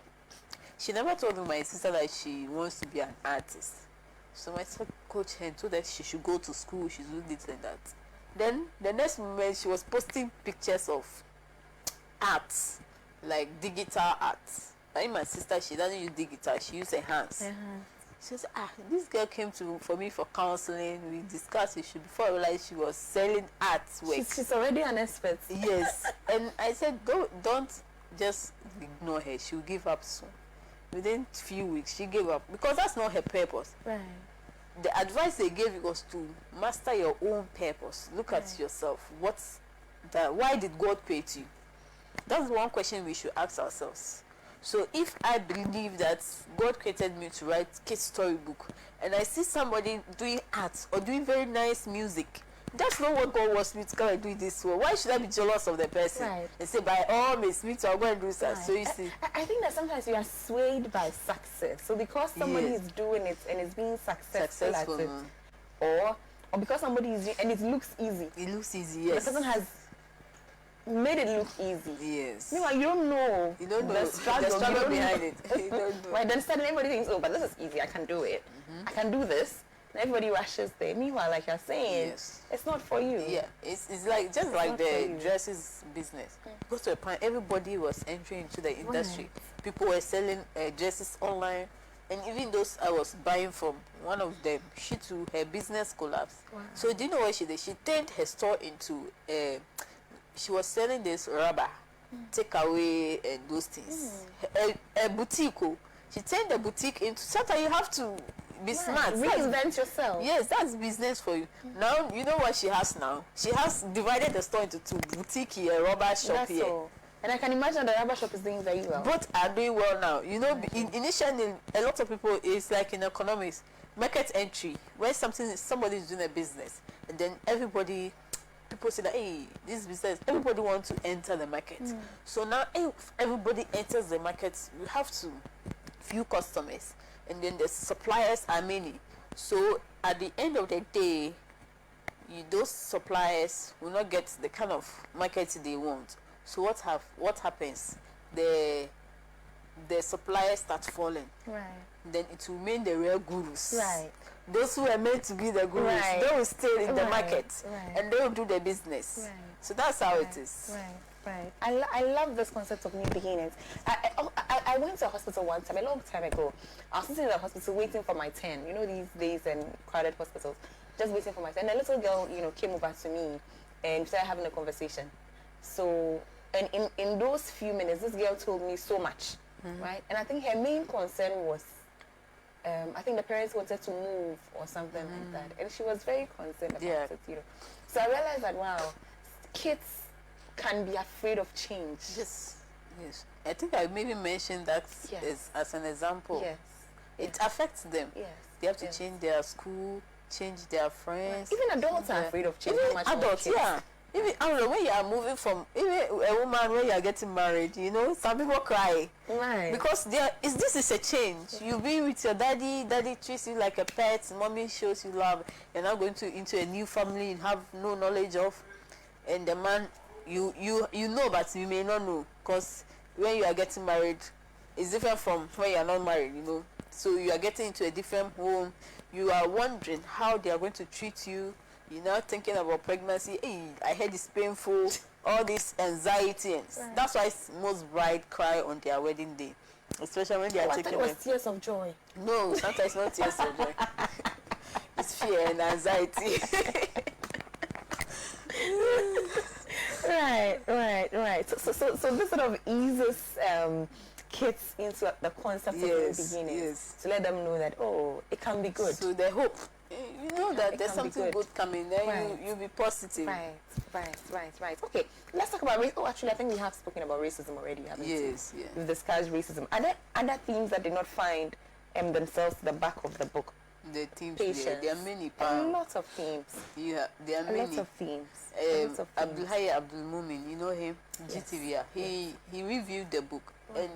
She never told my sister that she wants to be an artist. So my sister coached her and told her she should go to school, she should do this and that. Then the next moment she was posting pictures of arts, like digital arts. Like my sister, she doesn't use digital, she uses her hands. She said, this girl came for me for counseling. We discussed it before I realized she was selling artwork. She's already an expert. Yes. And I said, don't just ignore her. She'll give up soon. Within a few weeks, she gave up because that's not her purpose. Right. The advice they gave was to master your own purpose. Look at yourself. Why did God create you? That's one question we should ask ourselves. So if I believe that God created me to write kids storybook, and I see somebody doing art or doing very nice music, that's not what God wants me to come and do this way. Why should I be jealous of the person? Right. And say, by all means, me too, I'll go and do that. Right. So you see. I think that sometimes you are swayed by success. So because somebody is doing it and is being successful at it, or because somebody is doing and it looks easy. It looks easy, yes. The person has made it look easy. Yes. Meanwhile, you don't know. You don't know the struggle behind it. You don't know. Right, then suddenly everybody thinks, oh, but this is easy. I can do it. I can do this. And everybody rushes there. Meanwhile, like you're saying, it's not for you. Yeah, it's like just like the dresses business. Because to a point, everybody was entering into the industry. People were selling dresses online, and even those I was buying from, one of them, she too, her business collapsed. So do you know what she did? She turned her store into she was selling this rubber, takeaway and those things. A boutique. She turned the boutique into sometimes you have to be smart. Reinvent yourself. Yes, that's business for you. Now you know what she has now. She has divided the store into two: boutique here, rubber shop That's here. all. And I can imagine the rubber shop is doing very well. Both are doing well now. You know, initially a lot of people, it's like in economics, market entry, where somebody is doing a business, and then people say that, hey, this business, everybody wants to enter the market. So now if everybody enters the market, you have to few customers, and then the suppliers are many. So at the end of the day, those suppliers will not get the kind of market they want. So what happens? The suppliers start falling. Right. Then it will remain the real gurus. Right. Those who are meant to be the gurus, they will stay in the market and they will do the business. Right. So that's how it is. Right. I love this concept of new beginnings. I went to a hospital one time, a long time ago. I was sitting in the hospital waiting for my turn. You know, these days in crowded hospitals, just waiting for my turn. And a little girl, came over to me and started having a conversation. So, and in those few minutes, this girl told me so much, right? And I think her main concern was, I think the parents wanted to move or something like that. And she was very concerned about it, So I realized that, wow, kids can be afraid of change. Yes. I think I maybe mentioned that as an example. Yes. It affects them. Yes. They have to change their school, change their friends. Even adults are afraid of change. Even adults, Even I don't know, when you are moving from even a woman when you are getting married, some people cry. Right. Because this is a change. You be with your daddy treats you like a pet, mommy shows you love, you're now going into a new family you have no knowledge of, and the man you know but you may not know. because when you are getting married, it's different from when you are not married, you know. So you are getting into a different home. You are wondering how they are going to treat you. You're not thinking about pregnancy. Hey, I heard it's painful. All this anxiety. Right. That's why most brides cry on their wedding day, especially when they are I taking. thought it was tears of joy. No, sometimes not tears of joy. It's fear and anxiety. Right. So this sort of eases kids into the concept from the beginning, to let them know that it can be good. So they hope, you know, that there's something good coming. Then Right. you'll be positive. Right. Okay, let's talk about race. Oh, actually, I think we have spoken about racism already, haven't we? Yes, yeah. We've discussed racism. Are there other themes that did not find themselves at the back of the book? The themes, Patience. there are many. A lot of themes. Yeah, there are A many. lot of themes. A lot of themes. Abdul Mumin, you know him, GTV. He reviewed the book, and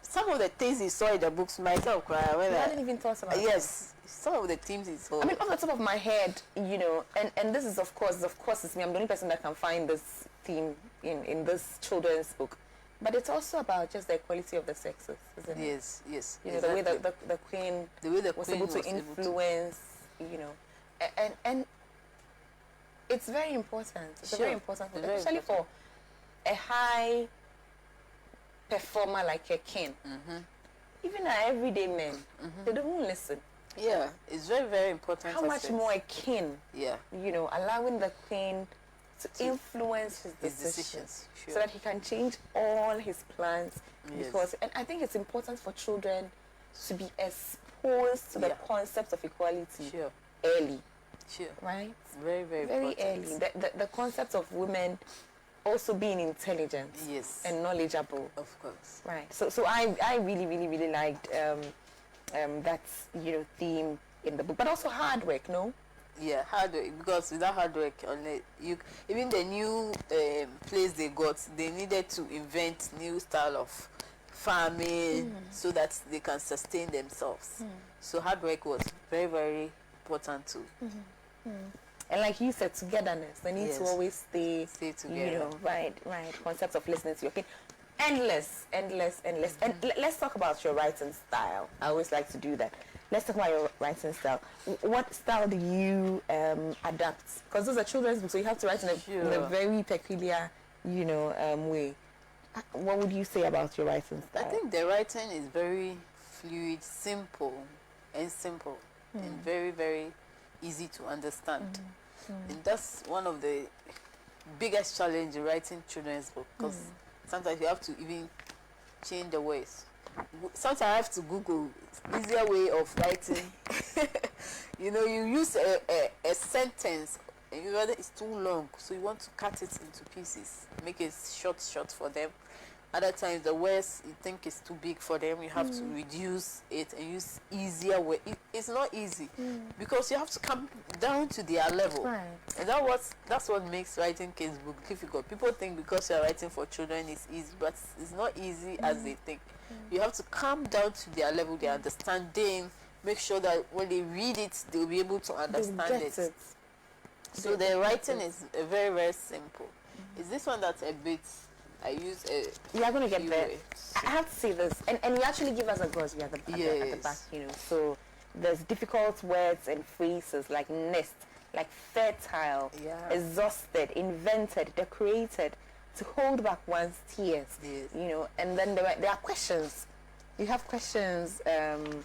some of the things he saw in the books myself cry when I hadn't even thought about yes, some of the themes he saw. I mean, off the top of my head, you know, and this is of course it's me. I'm the only person that can find this theme in this children's book. But it's also about just the equality of the sexes, isn't it? Yes. You know, exactly. the way the queen was able to influence, you know, and it's very important. It's very important, especially for a high performer like a king. Even our everyday men, they don't listen. Yeah, it's very, very important. How much more a king? Yeah. You know, allowing the queen to influence his decisions. Sure. So that he can change all his plans. Yes. Because, and I think it's important for children to be exposed to the concept of equality early. Sure. Right? Very, very Very important. early. The concept of women also being intelligent and knowledgeable. Of course. Right. So I really liked that, you know, theme in the book. But also hard work, no? Yeah, hard work, because without hard work, even the new place they got, they needed to invent new style of farming so that they can sustain themselves. So hard work was very, very important too. And like you said, togetherness. They need to always stay together. You know, right. Concepts of listening to your kid. Endless. And let's talk about your writing style. I always like to do that. Let's talk about your writing style. What style do you adapt? Because those are children's books, so you have to write in a very peculiar, you know, way. What would you say about your writing style? I think the writing is very fluid, simple, and very, very easy to understand. And that's one of the biggest challenge in writing children's book, because sometimes you have to even change the words. Sometimes I have to Google easier way of writing. You know, you use a sentence and you realize it's too long, so you want to cut it into pieces, make it short for them. Other times the words you think is too big for them, you have to reduce it and use easier way. It's not easy because you have to come down to their level. Right. And that's what makes writing kids book difficult. People think because you're writing for children it's easy, but it's not easy as they think. You have to come down to their level, their understanding, make sure that when they read it, they'll be able to understand it. So the writing is very, very simple. Is this one that's a bit... I use you are going to get there. I have to say this, and you actually give us a glossary at the back, you know. So there's difficult words and phrases like nest, like fertile, exhausted, invented, decorated, to hold back one's tears, you know. And then there are questions. You have questions, 12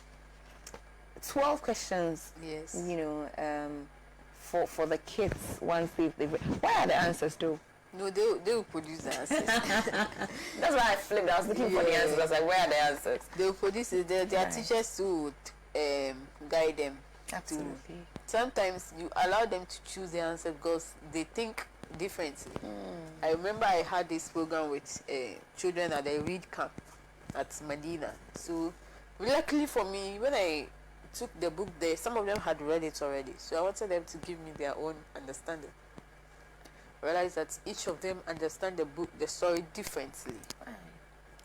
questions, you know, for the kids once they've why are the answers though? No, they will produce the answers. That's why I flipped. I was looking for the answers. I was like, where are the answers? They will produce it. Their teachers who would guide them. Absolutely. Sometimes you allow them to choose the answer because they think differently. I remember I had this program with children at the read camp at Medina. So luckily for me, when I took the book there, some of them had read it already. So I wanted them to give me their own understanding. Realize that each of them understand the book, the story differently.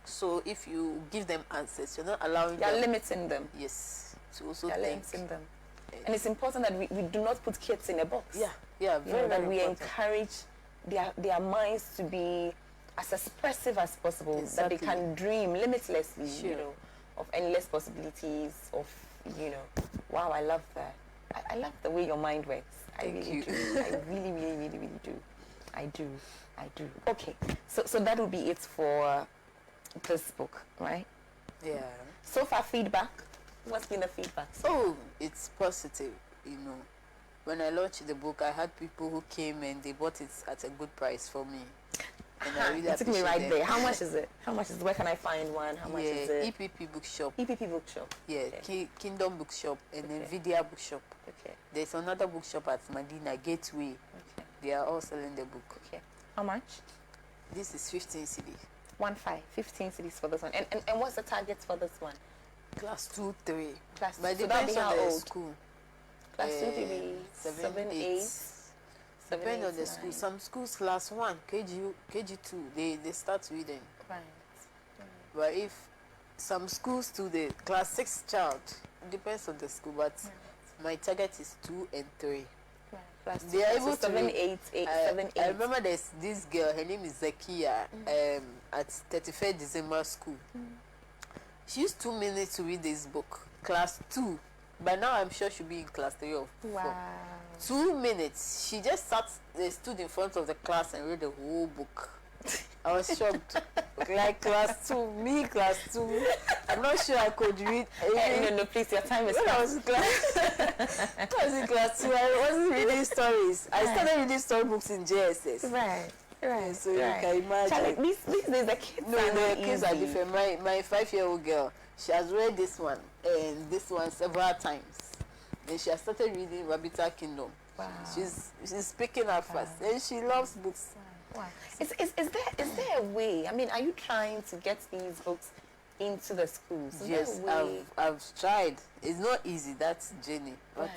So if you give them answers, you're not allowing them. You're limiting them. Yes. To also you're limiting them. And it's important that we do not put kids in a box. Yeah, very, that very we important. encourage their minds to be as expressive as possible, Exactly. that they can dream limitlessly, Sure. you know, of endless possibilities, of, you know, wow, I love that. I love the way your mind works. Thank I really you. do. I really, really, really, really do. I do. I do. Okay, so that will be it for this book, right? Yeah. So far, feedback. What's been the feedback? Oh, it's positive, you know. When I launched the book, I had people who came and they bought it at a good price for me. And I really You took me appreciate right them. there. How much is it? How much is it? Where can I find one? How much is it? EPP Bookshop. EPP Bookshop. Yeah, Okay. Kingdom Bookshop and Okay. Nvidia Bookshop. Okay. There's another bookshop at Medina Gateway. Okay. They are all selling the book. Okay. How much? This is 15 CD. 15 cities for this one. And what's the target for this one? Class 2, 3. Class But so it that'll depends be how on the old? school. Class 2 to be 7, 7, 8. 8. Depends on the school. Some schools class 1, KG2, they start reading. Right. But if some schools to the class 6 child, it depends on the school. But my target is 2 and 3. Right. Class They are able to 7, read. 8, 8, 7, 8. I remember there's this girl, her name is Zakia, at 31st December school. She used 2 minutes to read this book, class 2. But now I'm sure she'll be in class 3 or 4. Wow. 2 minutes. She just stood in front of the class and read the whole book. I was shocked. Like class 2, me class 2. I'm not sure I could read. No, please, your time is When I up. was in class 2, I wasn't reading stories. I started reading storybooks in JSS. Right. Right. So you right. can imagine. Charlie, these days the kids No, are the not kids easy. are different. My 5-year-old girl, she has read this one and this one several times. And she has started reading Rabbital Kingdom. Wow. She's picking up fast. And she loves books. Wow. Is there a way? I mean, are you trying to get these books into the schools? Is Yes, there a way? I've tried. It's not easy, that's journey. But Right.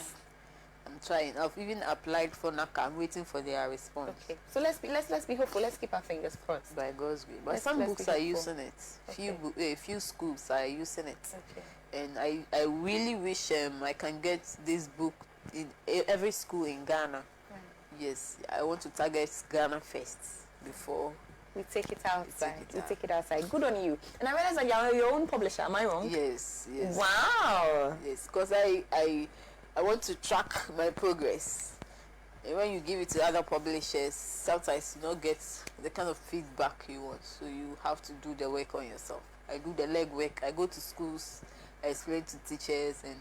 I'm trying. I've even applied for NACA. I'm waiting for their response. Okay. So let's be hopeful. Let's keep our fingers crossed. By God's grace. But Let's some be books are hopeful. using it. Okay. Few schools are using it. Okay. And I really wish I can get this book in every school in Ghana. Right. Yes, I want to target Ghana first before. We take it outside. it We out. take it outside. Good on you. And I realize that you're your own publisher. Am I wrong? Yes, yes. Wow. Yes, because I want to track my progress. And when you give it to other publishers, sometimes you don't get the kind of feedback you want. So you have to do the work on yourself. I do the legwork. I go to schools, I explain to teachers, and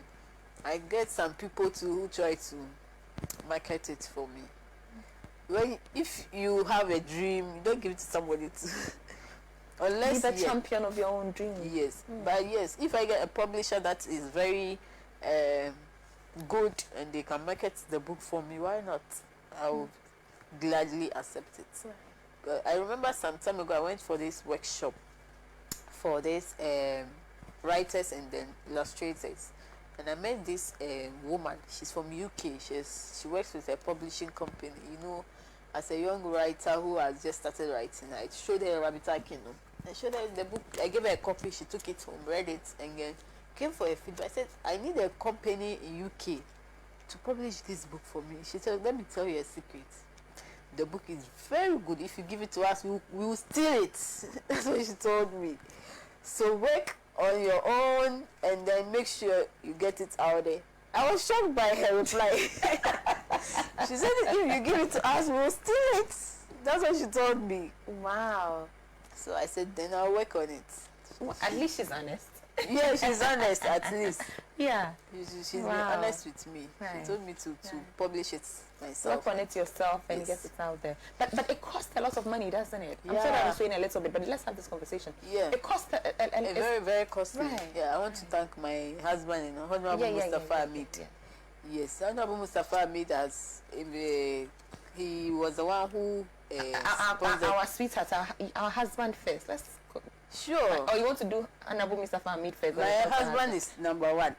I get some people who try to market it for me. If you have a dream, you don't give it to somebody to unless Be the champion of your own dream. Yes, but yes, if I get a publisher that is very good and they can market the book for me, why not? I will gladly accept it. Right. I remember some time ago I went for this workshop for this writers and then illustrators, and I met this woman. She's from UK. She works with a publishing company. You know, as a young writer who has just started writing, I showed her Rabbital Kingdom. I showed her the book. I gave her a copy. She took it home, read it, and then came for a feedback. I said, I need a company in UK to publish this book for me. She said, let me tell you a secret. The book is very good. If you give it to us, we will steal it. That's what she told me. So work on your own and then make sure you get it out there. I was shocked by her reply. She said, if you give it to us, we will steal it. That's what she told me. Wow. So I said, then I'll work on it. Well, at least she's honest. Yeah, she's honest at least. Yeah. She's Wow. been honest with me. Right. She told me to publish it myself. Work on it yourself and Yes. get it out there. But it costs a lot of money, doesn't it? I'm Yeah. sure that I'm saying a little bit, but let's have this conversation. Yeah. It costs A very, very costly. Right. Yeah, I want to thank my husband and Honorable Mustafa Hamid. yeah. Yes, Honorable Mustafa Hamid has, he was the one who sponsored. Our sweetheart, our husband first. Let's go. Sure. Oh, you want to do Honorable Mustafa Hamid first? My husband is number one.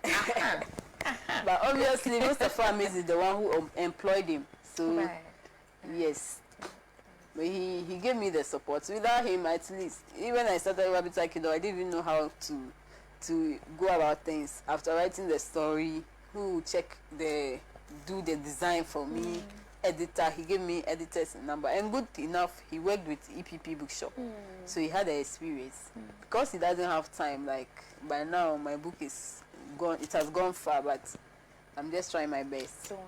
But obviously, Mustafa Hamid is the one who employed him. So, Right. yes. But he gave me the support. Without him, at least, even I started Rabbital Kingdom, I didn't even know how to go about things. After writing the story, who check do the design for me, editor. He gave me editor's number, and good enough, he worked with EPP bookshop, so he had the experience. Because he doesn't have time, like by now my book is gone, it has gone far, but I'm just trying my best. Don't worry.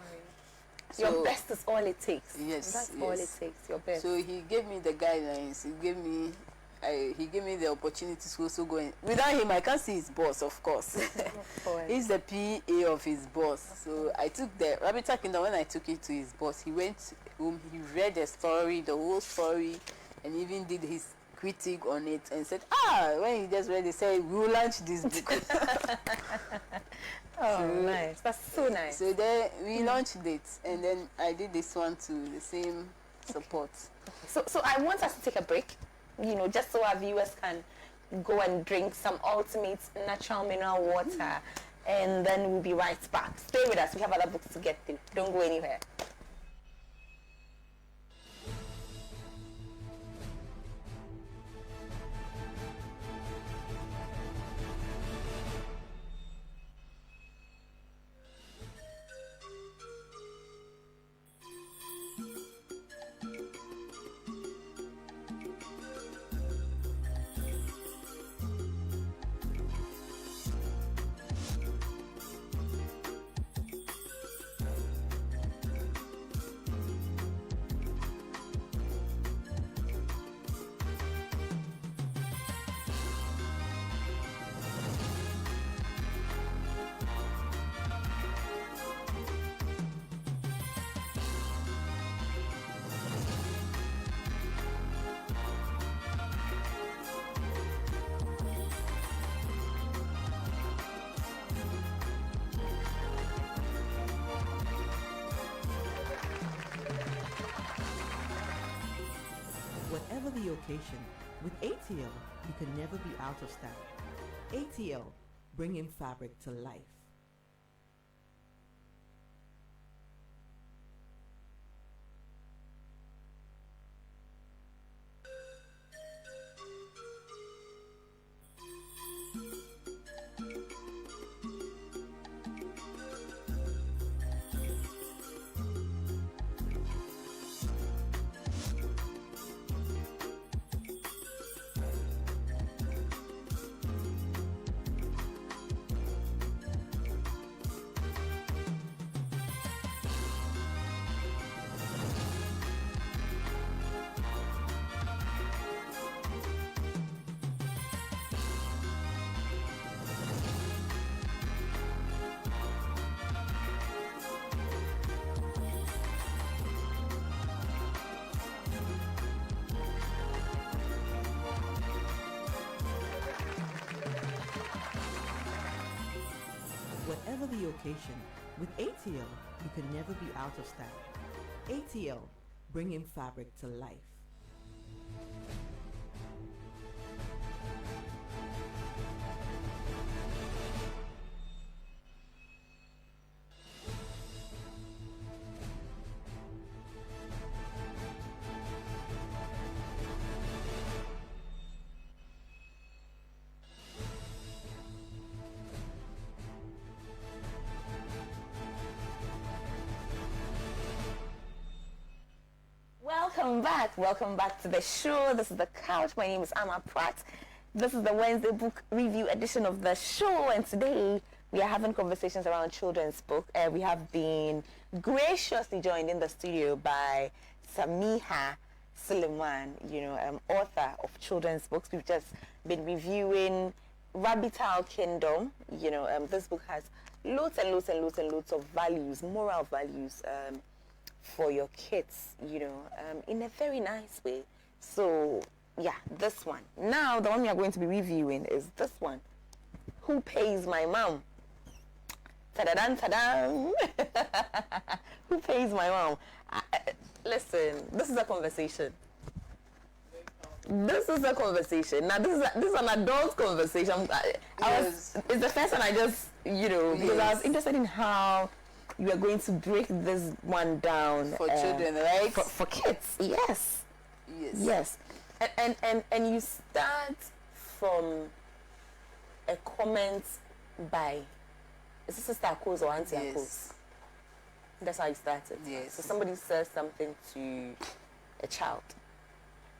So, Your best is all it takes. Yes, that's all it takes. Your best. So he gave me the guidelines. He gave me the opportunity to also go in. Without him, I can't see his boss, of course. Of course. He's the PA of his boss. So I took the Rabbital Kingdom. When I took it to his boss, he went home, he read the story, the whole story, and even did his critique on it and said, when he just read it, he said, we will launch this book. Nice. That's so nice. So then we launched it, and then I did this one too, the same support. So I want us to take a break, just so our viewers can go and drink some ultimate natural mineral water, and then we'll be right back. Stay with us. We have other books to get through. Don't go anywhere. Whatever the occasion, with ATL, you can never be out of style. ATL, bringing fabric to life. Whatever the occasion, with ATL, you can never be out of style. ATL, bringing fabric to life. Welcome back to the show. This is The Couch. My name is Amma Pratt. This is the Wednesday book review edition of the show, and today we are having conversations around children's book. We have been graciously joined in the studio by Samiha Sulleyman, author of children's books. We've just been reviewing Rabbital Kingdom. This book has loads and loads and loads and loads of values, moral values, for your kids, in a very nice way. So, yeah, this one. Now, the one we are going to be reviewing is this one. Who Pays My Mom? Ta-da-dan, ta-dan. Who Pays My Mom? Listen, this is a conversation. This is a conversation. Now, this is an adult conversation. It's the first one I just, because I was interested in how you are going to break this one down for children, right? For kids, yes. And you start from a comment by, is this Sister Akos or Auntie Akos? That's how it started. Yes. So somebody says something to a child.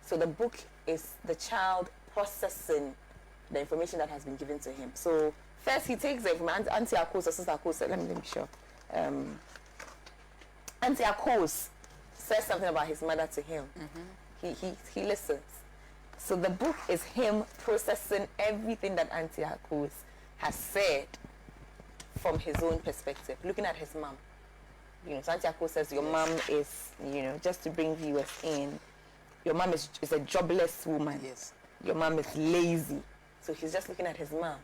So the book is the child processing the information that has been given to him. So first he takes it from Auntie Akos or Sister Akos. Let me be sure. Auntie Akos says something about his mother to him. He listens. So the book is him processing everything that Auntie Akos has said from his own perspective, looking at his mom. You know, so Auntie Akos says your mom is, you know, just to bring viewers in, your mom is a jobless woman. Yes. Your mom is lazy. So he's just looking at his mom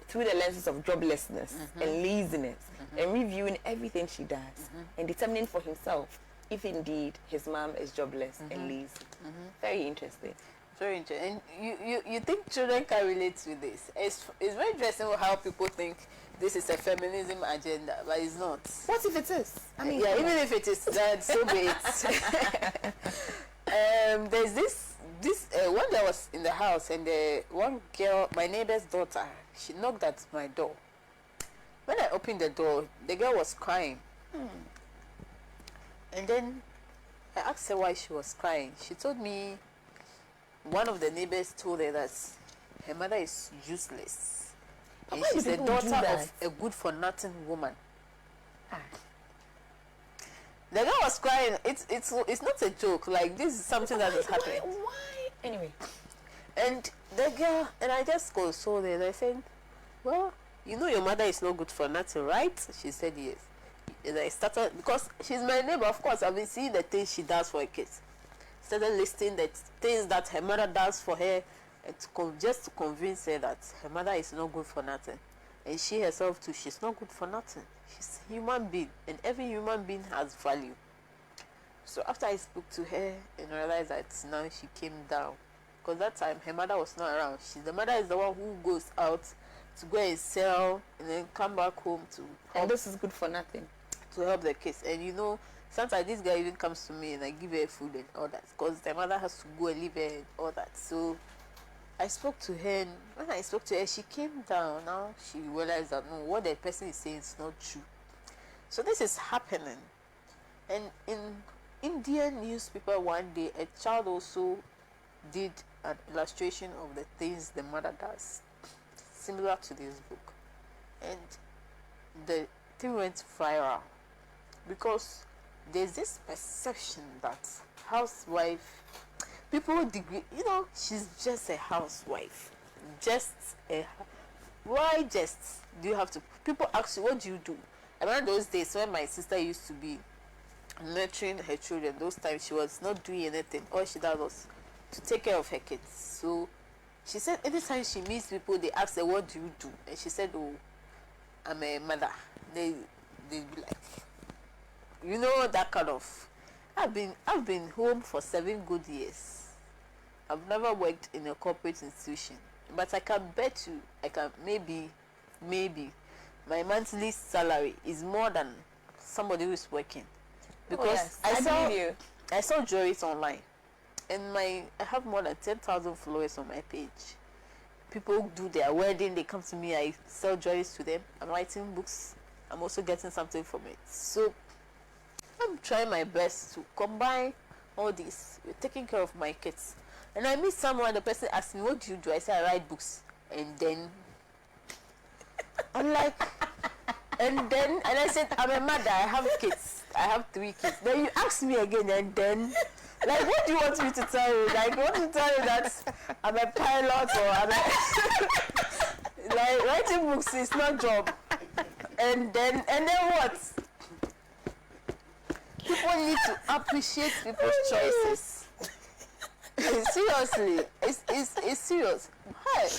through the lenses of joblessness and laziness and reviewing everything she does and determining for himself if indeed his mom is jobless and lazy. Very interesting. Very interesting. And you think children can relate to this? It's very interesting how people think this is a feminism agenda, but it's not. What if it is? I mean, yeah, even if it is that, so be it. There's this one that was in the house, and one girl, my neighbor's daughter, she knocked at my door. When I opened the door, the girl was crying. And then I asked her why she was crying. She told me one of the neighbors told her that her mother is useless. And she's the daughter of a good-for-nothing woman. The girl was crying. It's not a joke. Like, this is something that is happening. Why? Anyway. And the girl, and I just consoled her. And I said, well, you know your mother is not good for nothing, right? She said yes. And I started, because she's my neighbor, of course, I've been seeing the things she does for her kids. Started listing the things that her mother does for her, and just to convince her that her mother is not good for nothing. And she herself too, she's not good for nothing. She's a human being, and every human being has value. So after I spoke to her and realized that now she came down, because that time her mother was not around. The mother is the one who goes out to go and sell and then come back home to help. And this is good for nothing. To help the kids. And you know, sometimes this guy even comes to me and I give her food and all that, because the mother has to go and leave her and all that. So I spoke to her, and when I spoke to her, she came down. Now she realized that no, what the person is saying is not true. So this is happening. And in Indian newspaper one day, a child also did an illustration of the things the mother does, similar to this book. And the thing went viral because there's this perception that housewife, people degrade, you know, she's just a housewife. Why just do you have to? People ask you, what do you do? I remember those days when my sister used to be nurturing her children. Those times she was not doing anything. All she did was to take care of her kids. So she said anytime she meets people, they ask her, what do you do? And she said, oh, I'm a mother. They be like, you know, that kind of. I've been home for 7 good years. I've never worked in a corporate institution, but I can bet you, maybe my monthly salary is more than somebody who is working, because I saw jewelries online, and I have more than 10,000 followers on my page. People do their wedding, they come to me, I sell jewelries to them. I'm writing books, I'm also getting something from it. So I'm trying my best to combine all this with taking care of my kids. And I meet someone, the person asks me, what do you do? I say, I write books. And then I'm like, and I said, I'm a mother, I have kids. I have 3 kids. Then you ask me again, and then, like, what do you want me to tell you? Like, you want to tell you that I'm a pilot, or I'm a like, writing books is not job. And then what? People need to appreciate people's choices. Seriously, it's serious. Hey,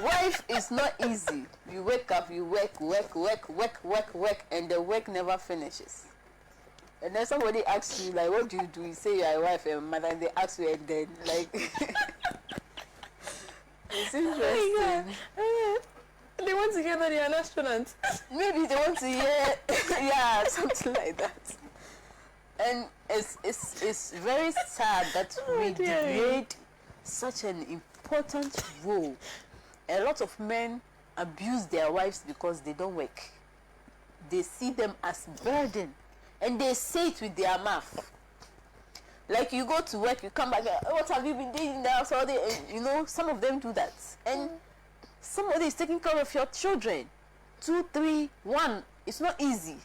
wife is not easy. You wake up, you work, and the work never finishes. And then somebody asks you, like, what do? You say you're a wife and a mother, and they ask you, and then, like, it's interesting. They want to hear that you're an astronaut. Maybe they want to hear, yeah, something like that. And it's very sad that we degrade such an important role. A lot of men abuse their wives because they don't work. they see them as burden, and they say it with their mouth. Like you go to work, you come back, what have you been doing in the house all day? And, you know, some of them do that. And somebody is taking care of your children. 2, 3, 1. It's not easy.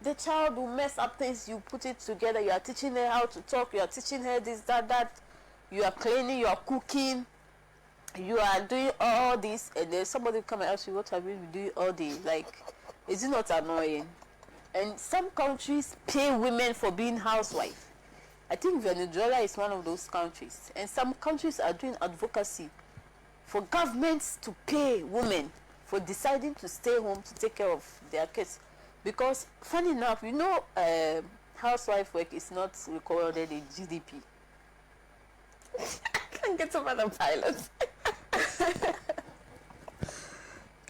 The child will mess up things, you put it together, you are teaching her how to talk, you are teaching her this, that. You are cleaning, you are cooking, you are doing all this, and then somebody will come and ask you, what have you been doing all day? Like, is it not annoying? And some countries pay women for being housewife. I think Venezuela is one of those countries. And some countries are doing advocacy for governments to pay women for deciding to stay home to take care of their kids. Because, funny enough, you know, housewife work is not recorded in GDP. I can't get over the pilots.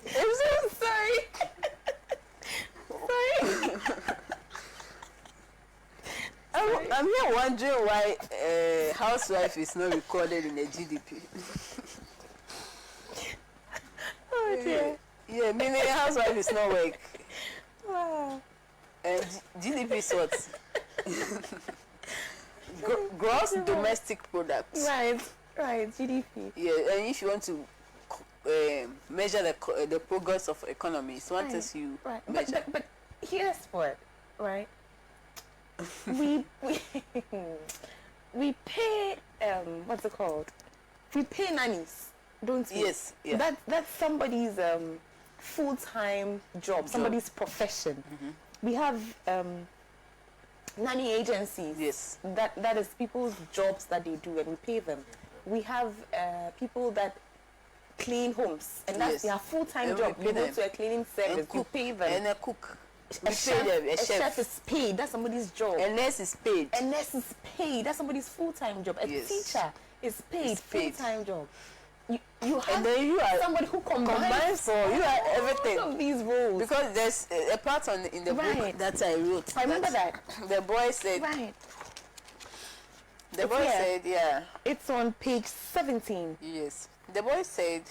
I'm so sorry. Sorry. I'm here wondering why housewife is not recorded in the GDP. Oh dear. Yeah, meaning housewife is not work. Wow. And GDP is what? Gross domestic product. Right, GDP. Yeah, and if you want to measure the progress of economy, it's one thing you measure. But here's what, right? we pay what's it called? We pay nannies, don't we? Yes, yeah. That's somebody's full-time job, somebody's profession. Mm-hmm. We have nanny agencies. Yes. That is people's jobs that they do, and we pay them. We have people that clean homes, and that's their full-time job. You go to a cleaning service, you pay them. And a cook. A chef is paid. That's somebody's job. A nurse is paid. A nurse is paid. That's somebody's full-time job. A teacher is paid. Full-time job. You have and then you are somebody who combines for you are everything of these roles. Because there's a part in the book that I wrote. I remember that. The boy said. Right. The boy said, yeah. It's on page 17. Yes. The boy said,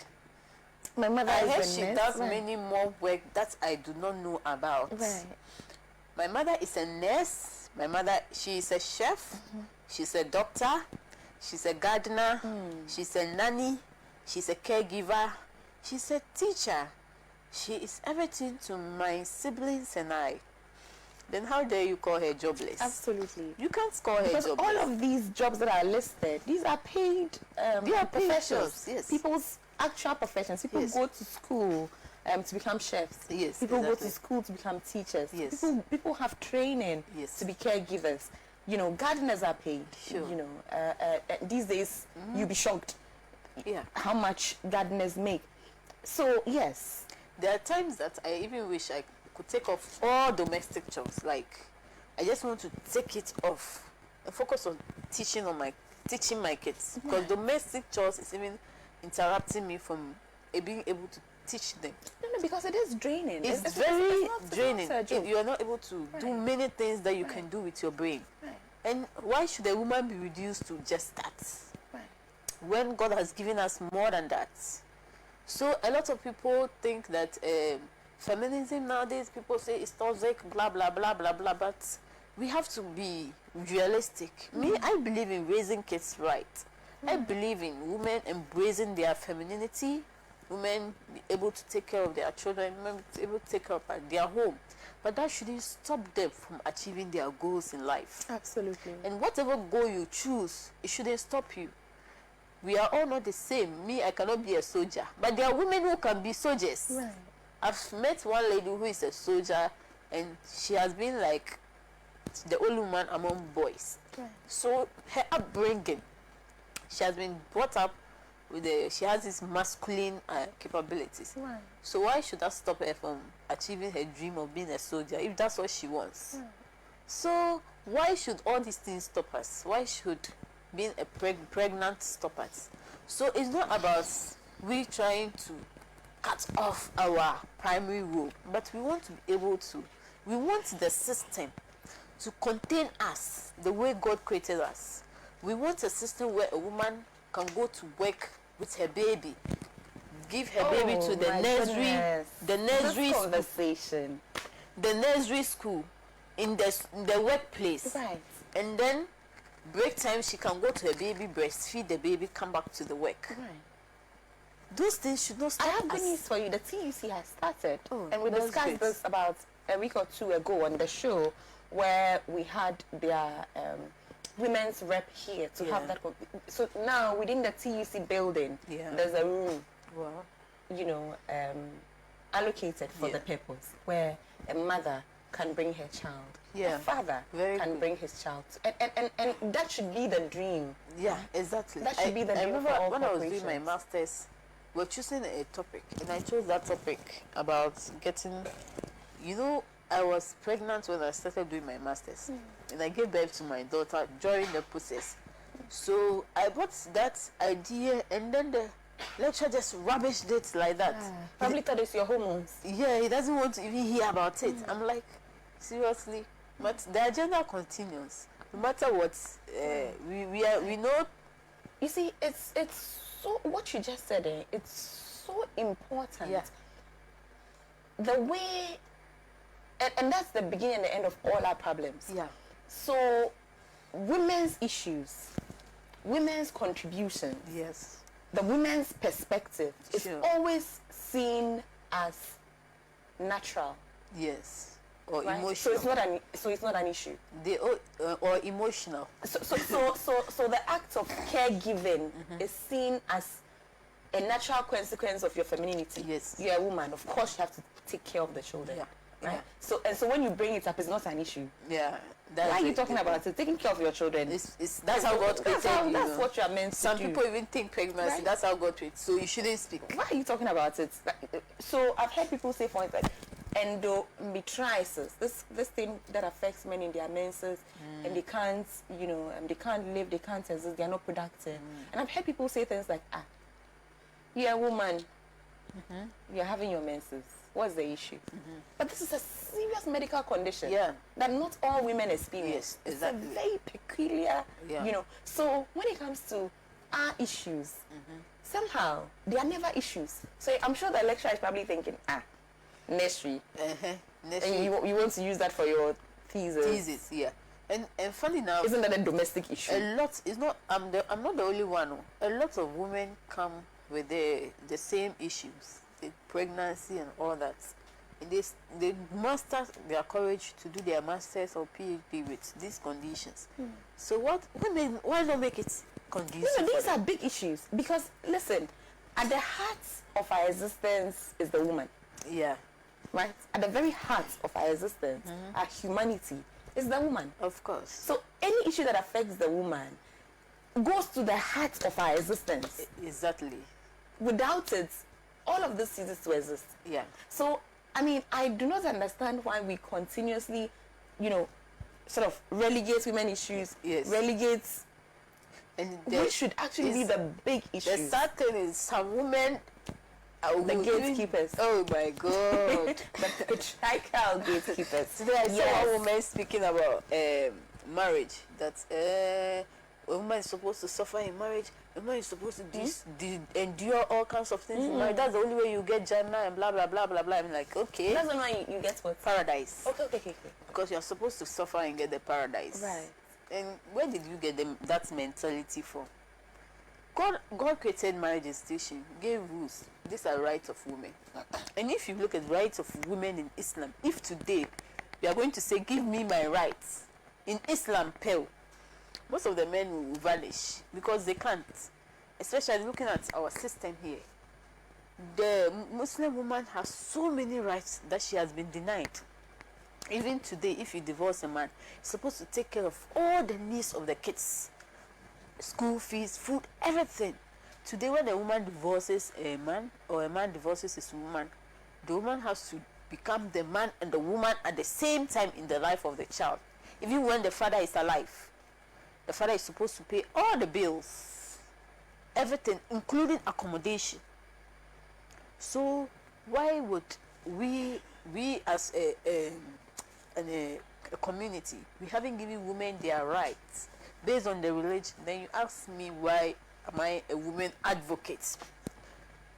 my mother I is heard a she nurse. does many more work that I do not know about. Right. My mother is a nurse. My mother, she is a chef. She's a doctor. She's a gardener. She's a nanny. She's a caregiver. She's a teacher. She is everything to my siblings and I. Then how dare you call her jobless? Absolutely. You can't call her because jobless. all of these jobs that are listed, these are paid they are paid professions. jobs, yes. People's actual professions. People go to school to become chefs. Yes. People go to school to become teachers. Yes. People have training to be caregivers. You know, gardeners are paid. Sure. You know, these days you'll be shocked. Yeah. How much gardeners make. So yes. There are times that I even wish I could take off all domestic jobs. Like, I just want to take it off and focus on teaching my kids. Because domestic chores is even interrupting me from being able to teach them. No, because it is draining. It's very draining. You are not able to do many things that you can do with your brain. Right. And why should a woman be reduced to just that? Right. When God has given us more than that. So a lot of people think that feminism nowadays, people say it's toxic, blah, blah, blah, blah, blah, but we have to be realistic. Me, I believe in raising kids right. I believe in women embracing their femininity, women be able to take care of their children, women be able to take care of their home. But that shouldn't stop them from achieving their goals in life. Absolutely. And whatever goal you choose, it shouldn't stop you. We are all not the same. Me, I cannot be a soldier. But there are women who can be soldiers. Right. I've met one lady who is a soldier, and she has been like the only woman among boys. Right. So her upbringing, she has been brought up with she has these masculine capabilities. Right. So why should that stop her from achieving her dream of being a soldier if that's what she wants? Right. So why should all these things stop us? Why should being a pregnant stop us? So it's not about we trying to cut off our primary role, but we want to be able to, we want the system to contain us the way God created us. We want a system where a woman can go to work with her baby, give her baby to the nursery, goodness. the nursery This conversation. the nursery school, in the workplace. Right. And then break time she can go to her baby, breastfeed the baby, come back to the work. Right. Those things should not stop I have good us. news for you. The TUC has started. Oh, and we that's discussed great. this about a week or two ago on the show, where we had their women's rep here to have that. So now within the TUC building, there's a room, Wow. you know, allocated for the purpose, where a mother can bring her child. Yeah. A father Very can good. bring his child. And that should be the dream. Yeah, exactly. That should be the I dream remember for all when I was doing my corporations. master's, we're choosing a topic, and I chose that topic about getting, you know, I was pregnant when I started doing my master's, and I gave birth to my daughter during the process. So I brought that idea, and then the lecturer just rubbished it like that. Probably thought it's your hormones. Yeah, he doesn't want to even hear about it. I'm like, seriously? But the agenda continues. No matter what, we know. You see, it's so, what you just said, it's so important. Yeah. The way, and that's the beginning and the end of all our problems. Yeah. So, women's issues, women's contribution, Yes. the women's perspective is Sure. always seen as natural, Yes. Or right? emotional. So it's not an issue. Or emotional. So the act of caregiving is seen as a natural consequence of your femininity. Yes. You're a woman. Of course, you have to take care of the children. Yeah. Right. Yeah. So when you bring it up, it's not an issue. Yeah. Why are you talking about it? Taking care of your children. That's how God created you. That's know. what you are meant Some to do. people even think pregnancy. Right. That's how God created. So you shouldn't speak. Why are you talking about it? So I've heard people say, for instance, endometriosis, this thing that affects men in their menses, and they can't, you know, they can't live, they can't exist, they are not productive. And I've heard people say things like, you're a woman, you're having your menses. What's the issue? But this is a serious medical condition that not all women experience. Yes, exactly. It's a very peculiar, you know. So when it comes to our issues, somehow they are never issues. So I'm sure the lecturer is probably thinking, nursery. Nursery. And you want to use that for your thesis. Thesis, yeah. And funny now, Isn't that a domestic issue? a lot. It's not. I'm not the only one. A lot of women come with the same issues, the pregnancy and all that. And they muster their courage to do their masters or PhD with these conditions. So what women? Why not make it conducive? No, these are big issues because listen, at the heart of our existence is the woman. Yeah. Right? At the very heart of our existence, our humanity, is the woman. Of course. So any issue that affects the woman goes to the heart of our existence. Exactly. Without it, all of this ceases to exist. Yeah. So, I mean, I do not understand why we continuously, you know, sort of relegate women issues, Yes. relegate, And which should actually be the big the issue. sad thing is some women The gatekeepers. Oh my God. The patriarchal gatekeepers. Today I saw one woman speaking about marriage, that a woman is supposed to suffer in marriage, a woman is supposed to endure all kinds of things in marriage. That's the only way you get Jannah and blah blah blah blah blah. I'm like, okay. That's why you get what? Paradise. Okay. Because you're supposed to suffer and get the paradise. Right. And where did you get that mentality from? God created marriage institution, gave rules. These are rights of women. And if you look at rights of women in Islam, if today you are going to say, give me my rights, in Islam, pale, most of the men will vanish because they can't. Especially looking at our system here. The Muslim woman has so many rights that she has been denied. Even today, if you divorce a man, you're supposed to take care of all the needs of the kids. School fees, food, everything. Today, when a woman divorces a man or a man divorces his woman, the woman has to become the man and the woman at the same time in the life of the child. Even when the father is alive, the father is supposed to pay all the bills, everything, including accommodation. So why would we as a community, we haven't given women their rights based on the religion? Then you ask me, why am I a woman advocate?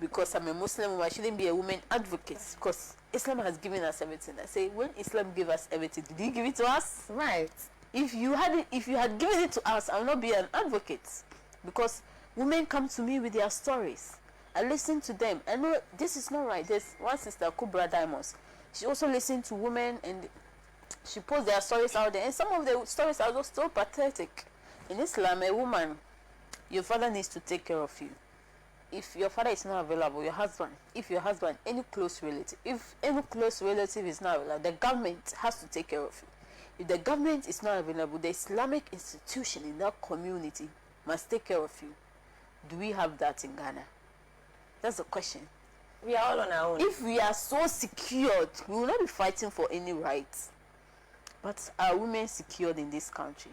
because I'm a Muslim woman, I shouldn't be a woman advocate because Islam has given us everything. I say, when Islam gave us everything, did he give it to us? Right. If you had given it to us, I will not be an advocate, because women come to me with their stories. I listen to them. I know this is not right. There's one sister, Kubra Diamonds. She also listened to women and she posts their stories out there. And some of the stories are just so pathetic. In Islam, a woman, your father needs to take care of you. If your father is not available, your husband, any close relative, if any close relative is not available, the government has to take care of you. If the government is not available, the Islamic institution in that community must take care of you. Do we have that in Ghana? That's the question. We are all on our own. If we are so secured, we will not be fighting for any rights. But are women secured in this country?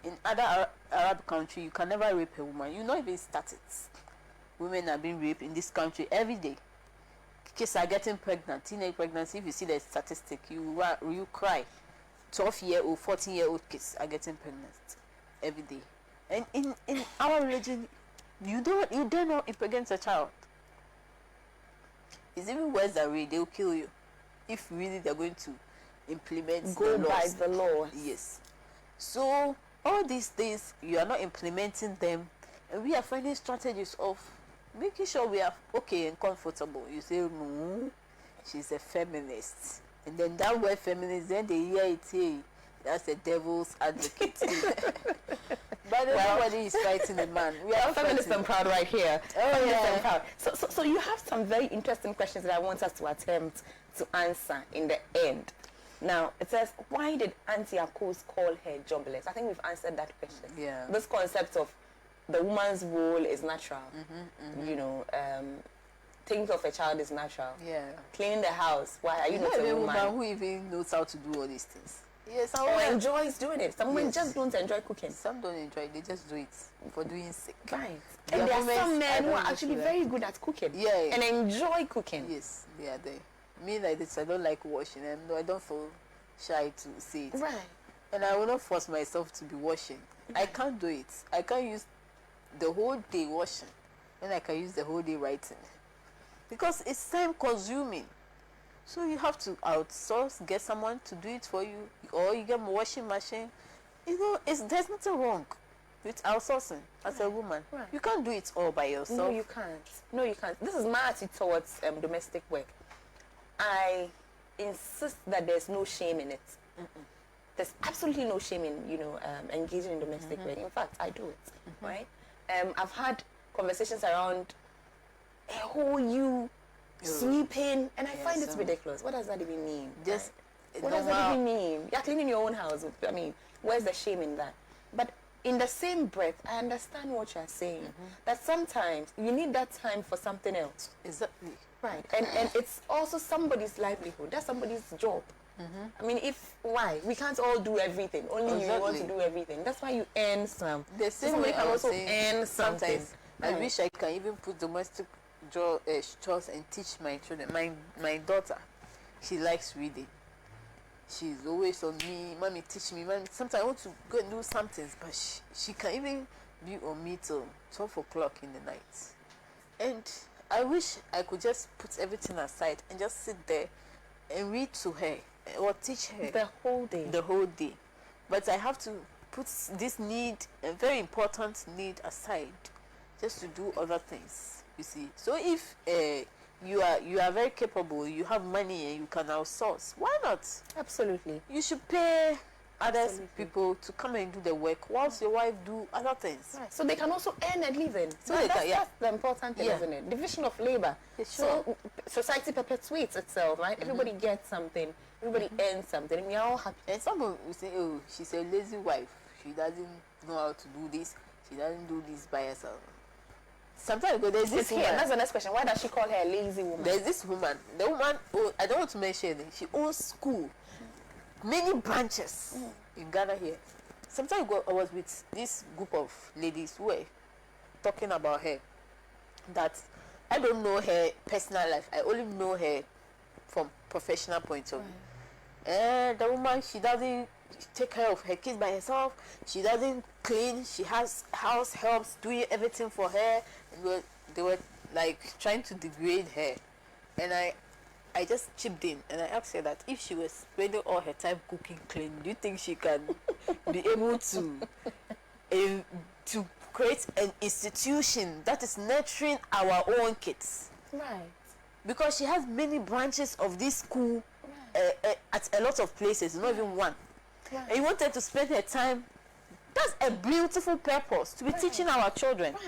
In other Arab countries, you can never rape a woman. You not even start it. Women are being raped in this country every day. Kids are getting pregnant, teenage pregnancy. If you see the statistic, you cry. 12-year-old, 14-year-old kids are getting pregnant every day. And in our religion, you dare not impregnate a child. It's even worse that way. They will kill you if really they're going to implement go the laws. by the law. Yes. So all these things, you are not implementing them, and we are finding strategies of making sure we are okay and comfortable. You say, no, she's a feminist, and then that word feminist, then they hear it, hey, that's the devil's advocate. But everybody is fighting a man. We are feminist and proud right here. Oh, yeah. So you have some very interesting questions that I want us to attempt to answer in the end. Now, it says, why did Auntie Akos call her jobless? I think we've answered that question. Yeah. This concept of the woman's role is natural. You know, taking care of a child is natural. Yeah. Cleaning the house. Why are you not a woman who even knows how to do all these things? Yes, or enjoys doing it. Some women just don't enjoy cooking. Some don't enjoy it. They just do it for doing sake. Right. And there are some men who are actually very good at cooking. Yeah. And enjoy cooking. Yes, they are there. Me like this, I don't like washing. I don't feel shy to say it. Right. And I will not force myself to be washing. I can't do it. I can't use the whole day washing when I can use the whole day writing. Because it's time consuming. So you have to outsource, get someone to do it for you, or you get a washing machine. You know, there's nothing wrong with outsourcing as a woman. Right. You can't do it all by yourself. No, you can't. No, you can't. This is my attitude towards domestic work. I insist that there's no shame in it. There's absolutely no shame in, engaging in domestic work. In fact, I do it, right? I've had conversations around you sweeping, and I find it ridiculous. What does that even mean? Just what does that even mean? You're cleaning your own house. I mean, where's the shame in that? But in the same breath, I understand what you're saying. That sometimes you need that time for something else. Exactly. Right. And it's also somebody's livelihood. That's somebody's job. I mean, why? We can't all do everything. Only you want to do everything. That's why you earn some. The same somebody way can I was also saying, earn something. I wish I can even put domestic chores and teach my children. My daughter, she likes reading. She's always on me. Mommy, teach me. Mommy, sometimes I want to go and do something, but she can even be on me till 12 o'clock in the night. And I wish I could just put everything aside and just sit there and read to her or teach her the whole day. The whole day. But I have to put this need, a very important need, aside just to do other things. You see. So if you are very capable, you have money and you can outsource, why not? Absolutely. You should pay other people to come and do the work whilst your wife do other things. Right. So they can also earn a living. So that's the important thing, isn't it? Division of labor. Sure. So society perpetuates itself, right? Everybody gets something. Everybody earns something. And we are all happy. And some will say, oh, she's a lazy wife. She doesn't know how to do this. She doesn't do this by herself. Sometimes there's this woman. That's the next question. Why does she call her a lazy woman? There's this woman. The woman, I don't want to mention it. She owns school. Many branches in Ghana here. Sometimes I was with this group of ladies who were talking about her. That I don't know her personal life. I only know her from professional point of view. And the woman, she doesn't take care of her kids by herself. She doesn't clean. She has house helps doing everything for her. And they were like trying to degrade her, and I just chipped in and I asked her that if she was spending all her time cooking clean, do you think she can be able to create an institution that is nurturing our own kids? Right. Because she has many branches of this school at a lot of places, not even one. Right. And you wanted to spend her time. That's a beautiful purpose, to be teaching our children. Right.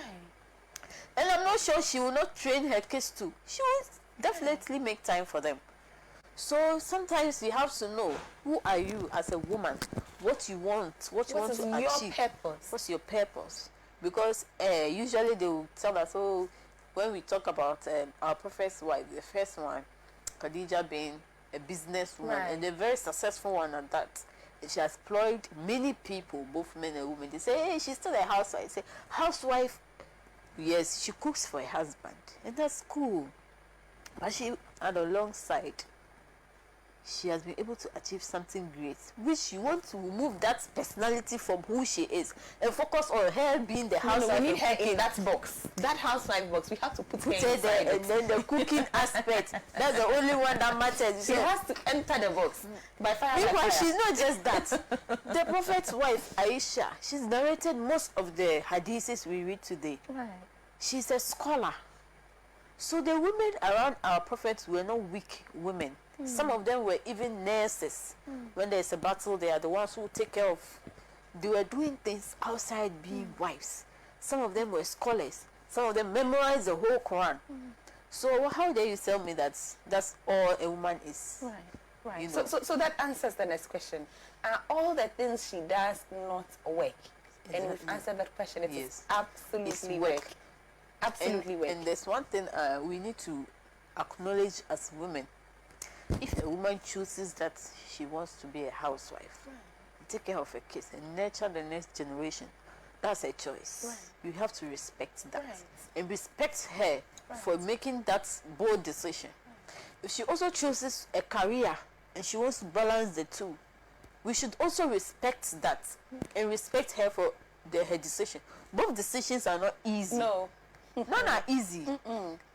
And I'm not sure she will not train her kids too. She will definitely make time for them. So sometimes you have to know, who are you as a woman, what you want, what you want to achieve. Your purpose? What's your purpose? Because usually they will tell us, oh, when we talk about our prophet's wife, the first one, Khadija being a businesswoman, Right. and a very successful one at that. She has employed many people, both men and women. They say, hey, she's still a housewife. I say, housewife, yes, she cooks for her husband, and that's cool. But she, at alongside, she has been able to achieve something great, which she wants to remove that personality from who she is and focus on her being the housewife. We need her in that box, that housewife box. We have to put her There, inside and then the cooking aspect, that's the only one that matters. She has to enter the box by fire. Meanwhile, she's not just that. The prophet's wife, Aisha, she's narrated most of the hadiths we read today. Right. She's a scholar. So the women around our prophets were not weak women. Some of them were even nurses. When there's a battle, they are the ones who take care of. They were doing things outside being wives. Some of them were scholars. Some of them memorized the whole Quran. So how dare you tell me that's all a woman is? Right. Right. You know. So that answers the next question. Are all the things she does not work? And we've Exactly. answered that question. It is Yes. absolutely It's work. work. Absolutely work. And there's one thing we need to acknowledge as women. If a woman chooses that she wants to be a housewife, take care of her kids and nurture the next generation, that's a choice. Right. You have to respect that. Right. And respect her for making that bold decision. If she also chooses a career and she wants to balance the two, we should also respect that and respect her for her decision. Both decisions are not easy. No. None are easy.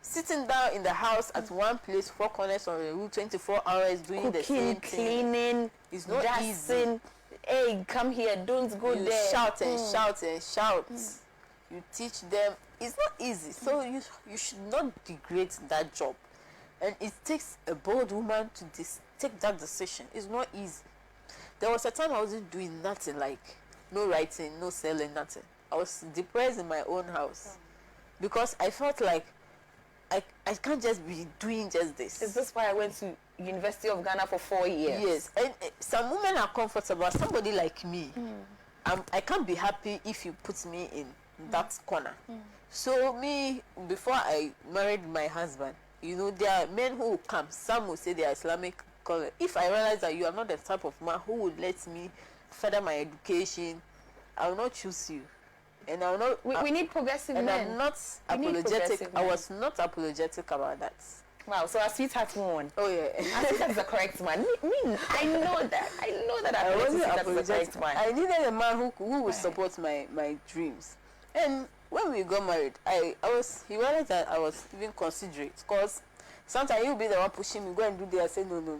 Sitting down in the house at one place, 4 corners on a room, 24 hours doing the same Cooking, thing. cleaning, It's not easy. dusting. Hey, come here, don't go You there. shout and shout and shout. You teach them. It's not easy. So you should not degrade that job. And it takes a bold woman to take that decision. It's not easy. There was a time I wasn't doing nothing, like no writing, no selling, nothing. I was depressed in my own house because I felt like I can't just be doing just this. Is this why I went to University of Ghana for 4 years? Yes, and some women are comfortable. Somebody like me, I can't be happy if you put me in that corner. So me, before I married my husband, you know, there are men who will come. Some will say they are Islamic color. If I realize that you are not the type of man who would let me further my education, I will not choose you. And I will not. We need progressive and men. I'm not We need apologetic. progressive I men. was not apologetic about that. Wow, so our sweetheart won. Oh yeah. Our sweetheart is the correct one. Me, I know that. I know that I our wasn't sweetheart is the apologetic. correct one. I needed a man who would Right. support my dreams. And when we got married, he realized that I was even considerate, because sometimes he'll be the one pushing me, go and do this. I say no,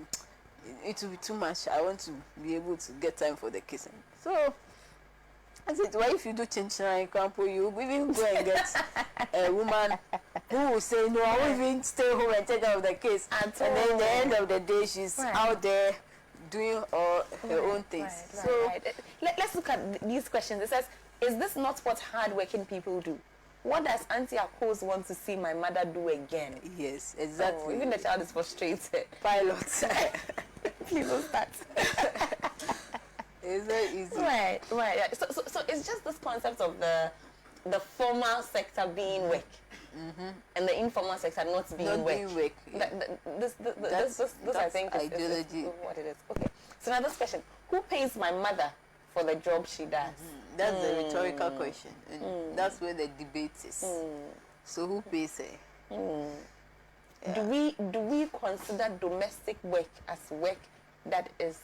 it will be too much. I want to be able to get time for the kissing. So I said, why if you do chinchina in Campo, you even go and get a woman who will say, no, I won't even stay home and take care of the kids. And then at the end of the day, she's Right. out there doing all her own things. Right, So right. Let's look at these questions. It says, is this not what hardworking people do? What does Auntie Akos want to see my mother do again? yes, Oh, exactly. even the child is frustrated. Pilots. Please don't start. It's very easy. Right. Yeah. So it's just this concept of the formal sector being work, and the informal sector not being Not work. being work. This I That's think ideology. is what it is. Okay. So now this question: who pays my mother for the job she does? That's the rhetorical question, and that's where the debate is. So who pays her? Do we consider domestic work as work that is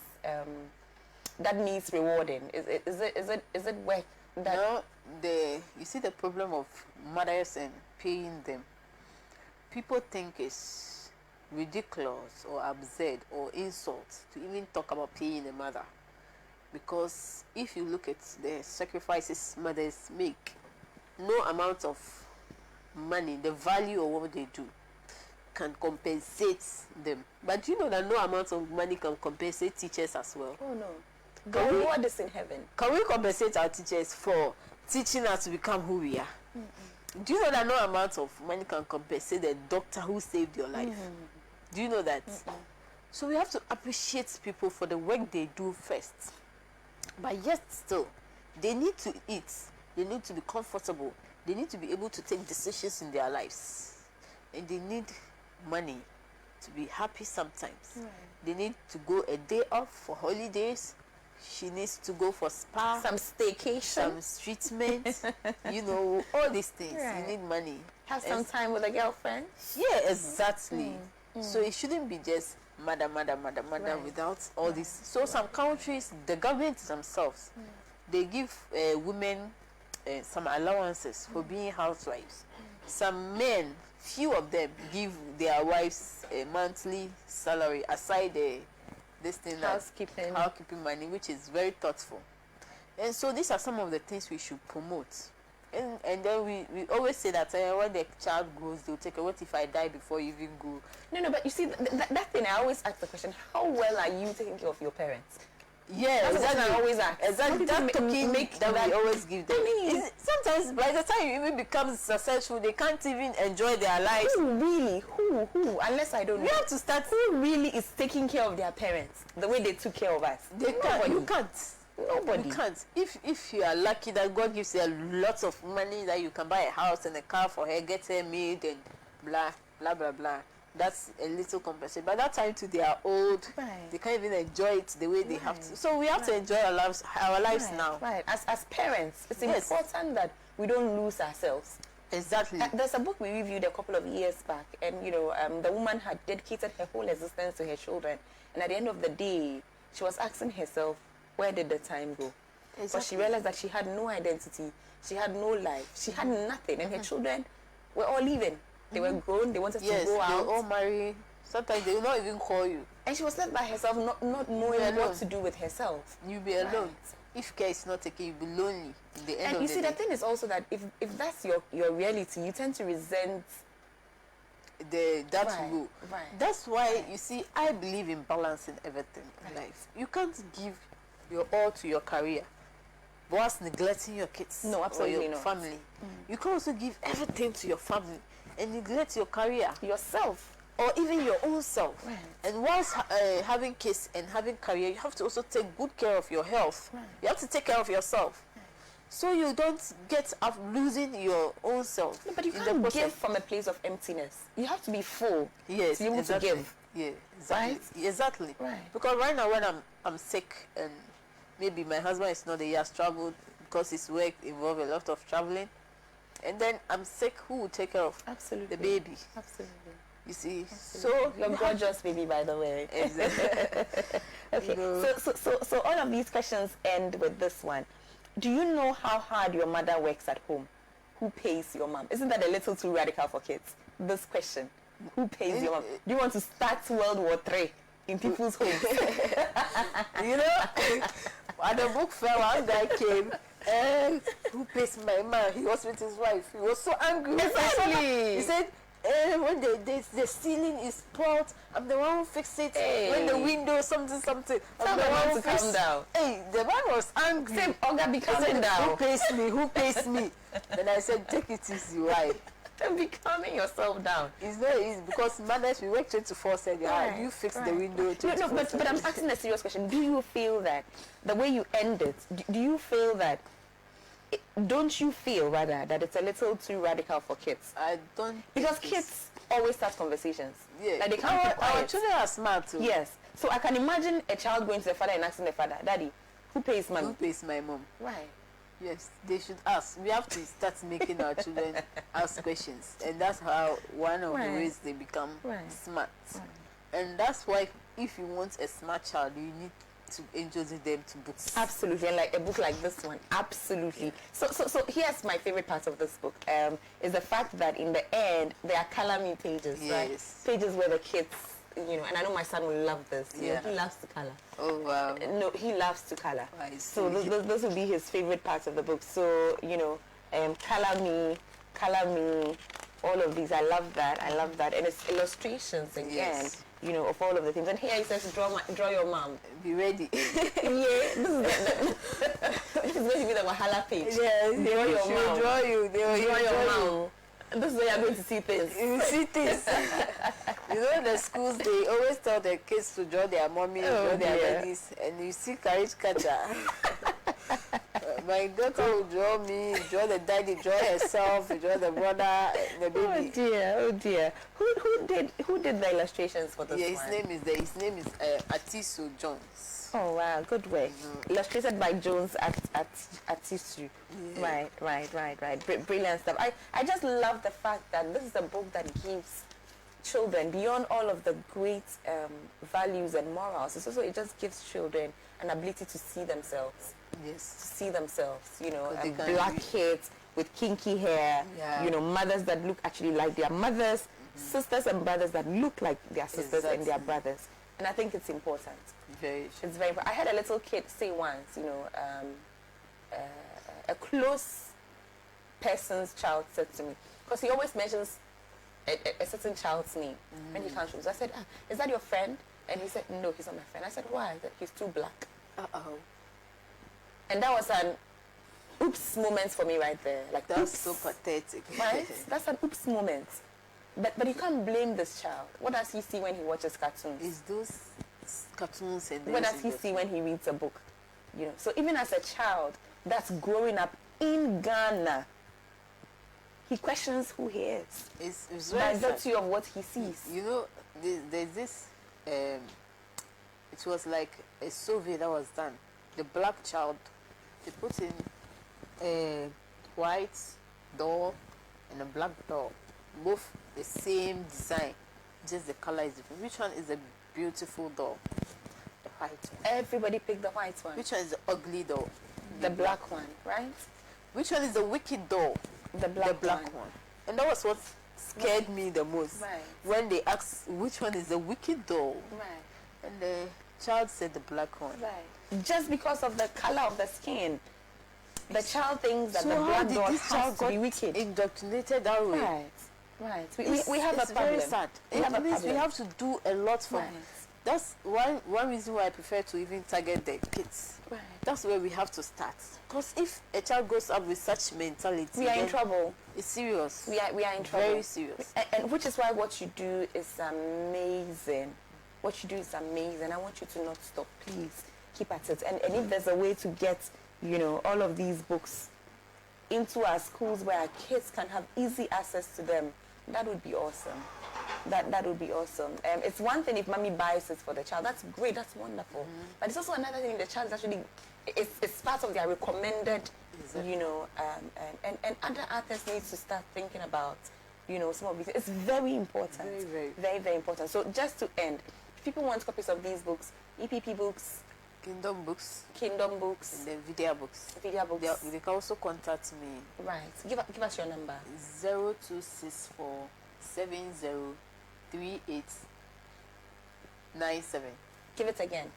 that needs rewarding? Is it work that? No, you see the problem of mothers and paying them. people think it's ridiculous or absurd or insult to even talk about paying a mother. Because if you look at the sacrifices mothers make, no amount of money, the value of what they do, can compensate them. But do you know that no amount of money can compensate teachers as well? Oh no. God reward is in heaven. Can we compensate our teachers for teaching us to become who we are? Do you know that no amount of money can compensate the doctor who saved your life? Do you know that? So we have to appreciate people for the work they do first. But yet still, they need to eat. They need to be comfortable. They need to be able to take decisions in their lives. And they need money to be happy sometimes. They need to go a day off for holidays. She needs to go for spa, some staycation, some treatment, you know, all these things. You need money. Have some time with a girlfriend. Yeah, exactly. So it shouldn't be just mother without all this. So some countries, the government themselves, they give women some allowances for being housewives. Some men, few of them, give their wives a monthly salary aside this thing, housekeeping money, which is very thoughtful. And so these are some of the things we should promote. And then we always say that when the child grows, they'll take it. What if I die before you even go? No, but you see, that thing, I always ask the question, how well are you taking care of your parents? Yeah, that's exactly. I always ask. Exactly. That talking that we always give them. I mean, sometimes by the time you even become successful, they can't even enjoy their lives. Who really? Who? Unless I don't know. We have to start. Who really is taking care of their parents the way they took care of us? They can't. You can't. Nobody. You can't. If you are lucky that God gives you lots of money that you can buy a house and a car for her, get her maid and blah blah blah blah. That's a little compensation. By that time too, they are old. They can't even enjoy it the way they have to. So we have to enjoy our lives now. Right. As parents, it's important that we don't lose ourselves. Exactly. There's a book we reviewed a couple of years back, and the woman had dedicated her whole existence to her children, and at the end of the day, she was asking herself, where did the time go? Exactly. But she realized that she had no identity, she had no life, she had nothing, and her children were all leaving. They were grown, they wanted to go out. They all marry. Sometimes they will not even call you. And she was left by herself, not knowing what to do with herself. You'll be alone. If care is not taken, you'll be lonely in the end of the day. And you see, the thing is also that if that's your reality, you tend to resent that rule. That's why, you see, I believe in balancing everything in life. You can't give your all to your career whilst neglecting your kids. No, absolutely or your not. family. You can also give everything to your family and neglect your career, yourself, or even your own self. And whilst having kids and having career, you have to also take good care of your health. You have to take care of yourself, so you don't get up losing your own self. No, but you can't give from a place of emptiness. You have to be full. Yes, to be able to give. Yeah, exactly. Right? Exactly. Right. Because right now when I'm sick and maybe my husband is not there, he has traveled because his work involves a lot of traveling. And then I'm sick, who will take care of the baby? Absolutely. You see? Absolutely. So you're gorgeous baby, by the way. Exactly. Okay. So all of these questions end with this one. Do you know how hard your mother works at home? Who pays your mom? Isn't that a little too radical for kids? This question. Who pays your mom? Do you want to start World War III in people's homes? You know, at the book fair, one guy came. Who pays my man? He was with his wife. He was so angry. Exactly. He said, when the ceiling is spoiled, I'm the one who fixed it. When the window, something. Tell the man to calm down. Hey, the man was angry. Same, Olga, be calming down. Who pays me? Then I said, take it easy, right? Be calming yourself down. It's not easy because mothers, we work 24/7. You fix the window. No, but I'm asking a serious question. Do you feel that the way you end it, do you feel that, don't you feel rather that it's a little too radical for kids? I don't. Because kids always start conversations. Yeah. Like they can't keep quiet. Our children are smart too. Yes. So I can imagine a child going to the father and asking the father, Daddy, who pays mommy? Who pays my mom? Right. Yes, they should ask. We have to start making our children ask questions, and that's how one of the ways they become smart. And that's why, if you want a smart child, you need to introduce them to books. Absolutely, and like a book like this one, absolutely. So here's my favorite part of this book, is the fact that in the end there are color me pages, right? Yes. Pages where the kids, and I know my son will love this. Yeah. He loves to color. Oh wow. No, he loves to color. I So see. this will be his favorite part of the book. So color me, all of these. I love that, and it's illustrations again. Yes. Of all of the things. And here he says, draw your mom. Be ready. Yeah, this is going to be the Wahala page. Yes, They will draw you. They will Draw your draw you. mom. This is where you're going to see things. You see things. The schools, they always tell their kids to draw their mommy, draw their daddies, and you see courage catcher. My daughter will draw me, draw the daddy, draw herself, draw the brother, the baby. Oh dear. Who did the illustrations for this Yeah, one? his name is Atisu Jones. Oh wow, good work. Illustrated by Jones at Tisu. Yeah. Right. Brilliant stuff. I just love the fact that this is a book that gives children, beyond all of the great values and morals, it just gives children an ability to see themselves. Yes. They can black kids with kinky hair, mothers that look actually like their mothers, sisters and brothers that look like their sisters and their brothers. And I think it's important. It's very important. I had a little kid say once, a close person's child said to me, because he always mentions a certain child's name when he comes home. So I said, is that your friend? And he said, no, he's not my friend. I said, why? He said, he's too black. Uh-oh. And that was an oops moment for me right there. Like, that's oops. so pathetic. Right? That's an oops moment. But you can't blame this child. What does he see when he watches cartoons? It's those cartoons and what does he see when he reads a book? So even as a child that's growing up in Ghana, he questions who he is. It's by very virtue of what he sees. There's this, it was like a survey that was done. The black child, they put in a white doll and a black doll, both the same design, just the color is different. Which one is a beautiful doll? The white one. Everybody picked the white one. Which one is the ugly doll? The black one, right? Which one is the wicked doll? The black one. And that was what scared me the most. Right. When they asked which one is the wicked doll. Right. And the child said the black one. Right. Just because of the color of the skin. The child thinks that so the black doll this has child to be wicked. Indoctrinated that way. Right. We have a problem. Very sad. We have to do a lot for right. That's one reason why I prefer to even target the kids. Right. That's where we have to start. Because if a child grows up with such mentality, we are in trouble. It's serious. We are in trouble. Very serious. And which is why what you do is amazing. What you do is amazing. I want you to not stop. Please keep at it. And if there's a way to get, all of these books into our schools where our kids can have easy access to them, that would be awesome. That would be awesome. It's one thing if mommy buys it for the child. That's great. That's wonderful. But it's also another thing the child is actually, it's part of their recommended, exactly. And other artists need to start thinking about, some of these. It's very important. Very, very. Very, very important. So just to end, if people want copies of these books, EPP books, Kingdom Books, and then Vidya Books. They can also contact me. Right. Give us your number. 0264 703897. Give it again.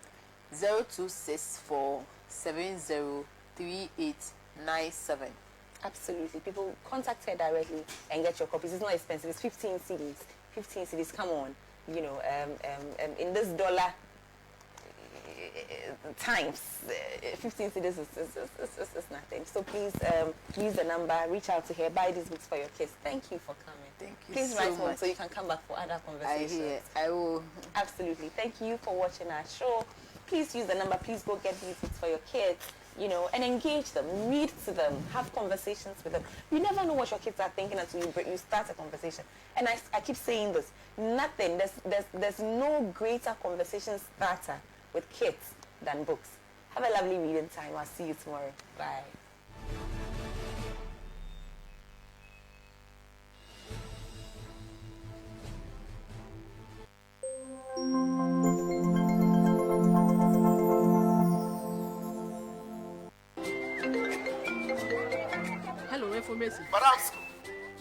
0264 703897. Absolutely. People contact her directly and get your copies. It's not expensive. It's 15 CDs. 15 CDs. Come on. In this dollar times, 15 CDs is nothing. So please use the number, reach out to her, buy these books for your kids. Thank you for coming. Thank you Please so write home much. so you can come back for other conversations. I will. Absolutely. Thank you for watching our show. Please use the number. Please go get these books for your kids. And engage them, read to them, have conversations with them. You never know what your kids are thinking until you start a conversation. And I keep saying this, there's no greater conversation starter with kids than books. Have a lovely reading time. I'll see you tomorrow. Bye. places. Madam School.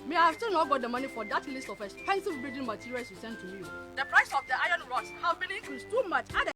Me, I have still not got the money for that list of expensive building materials you sent to me. The price of the iron rods have been increased too much.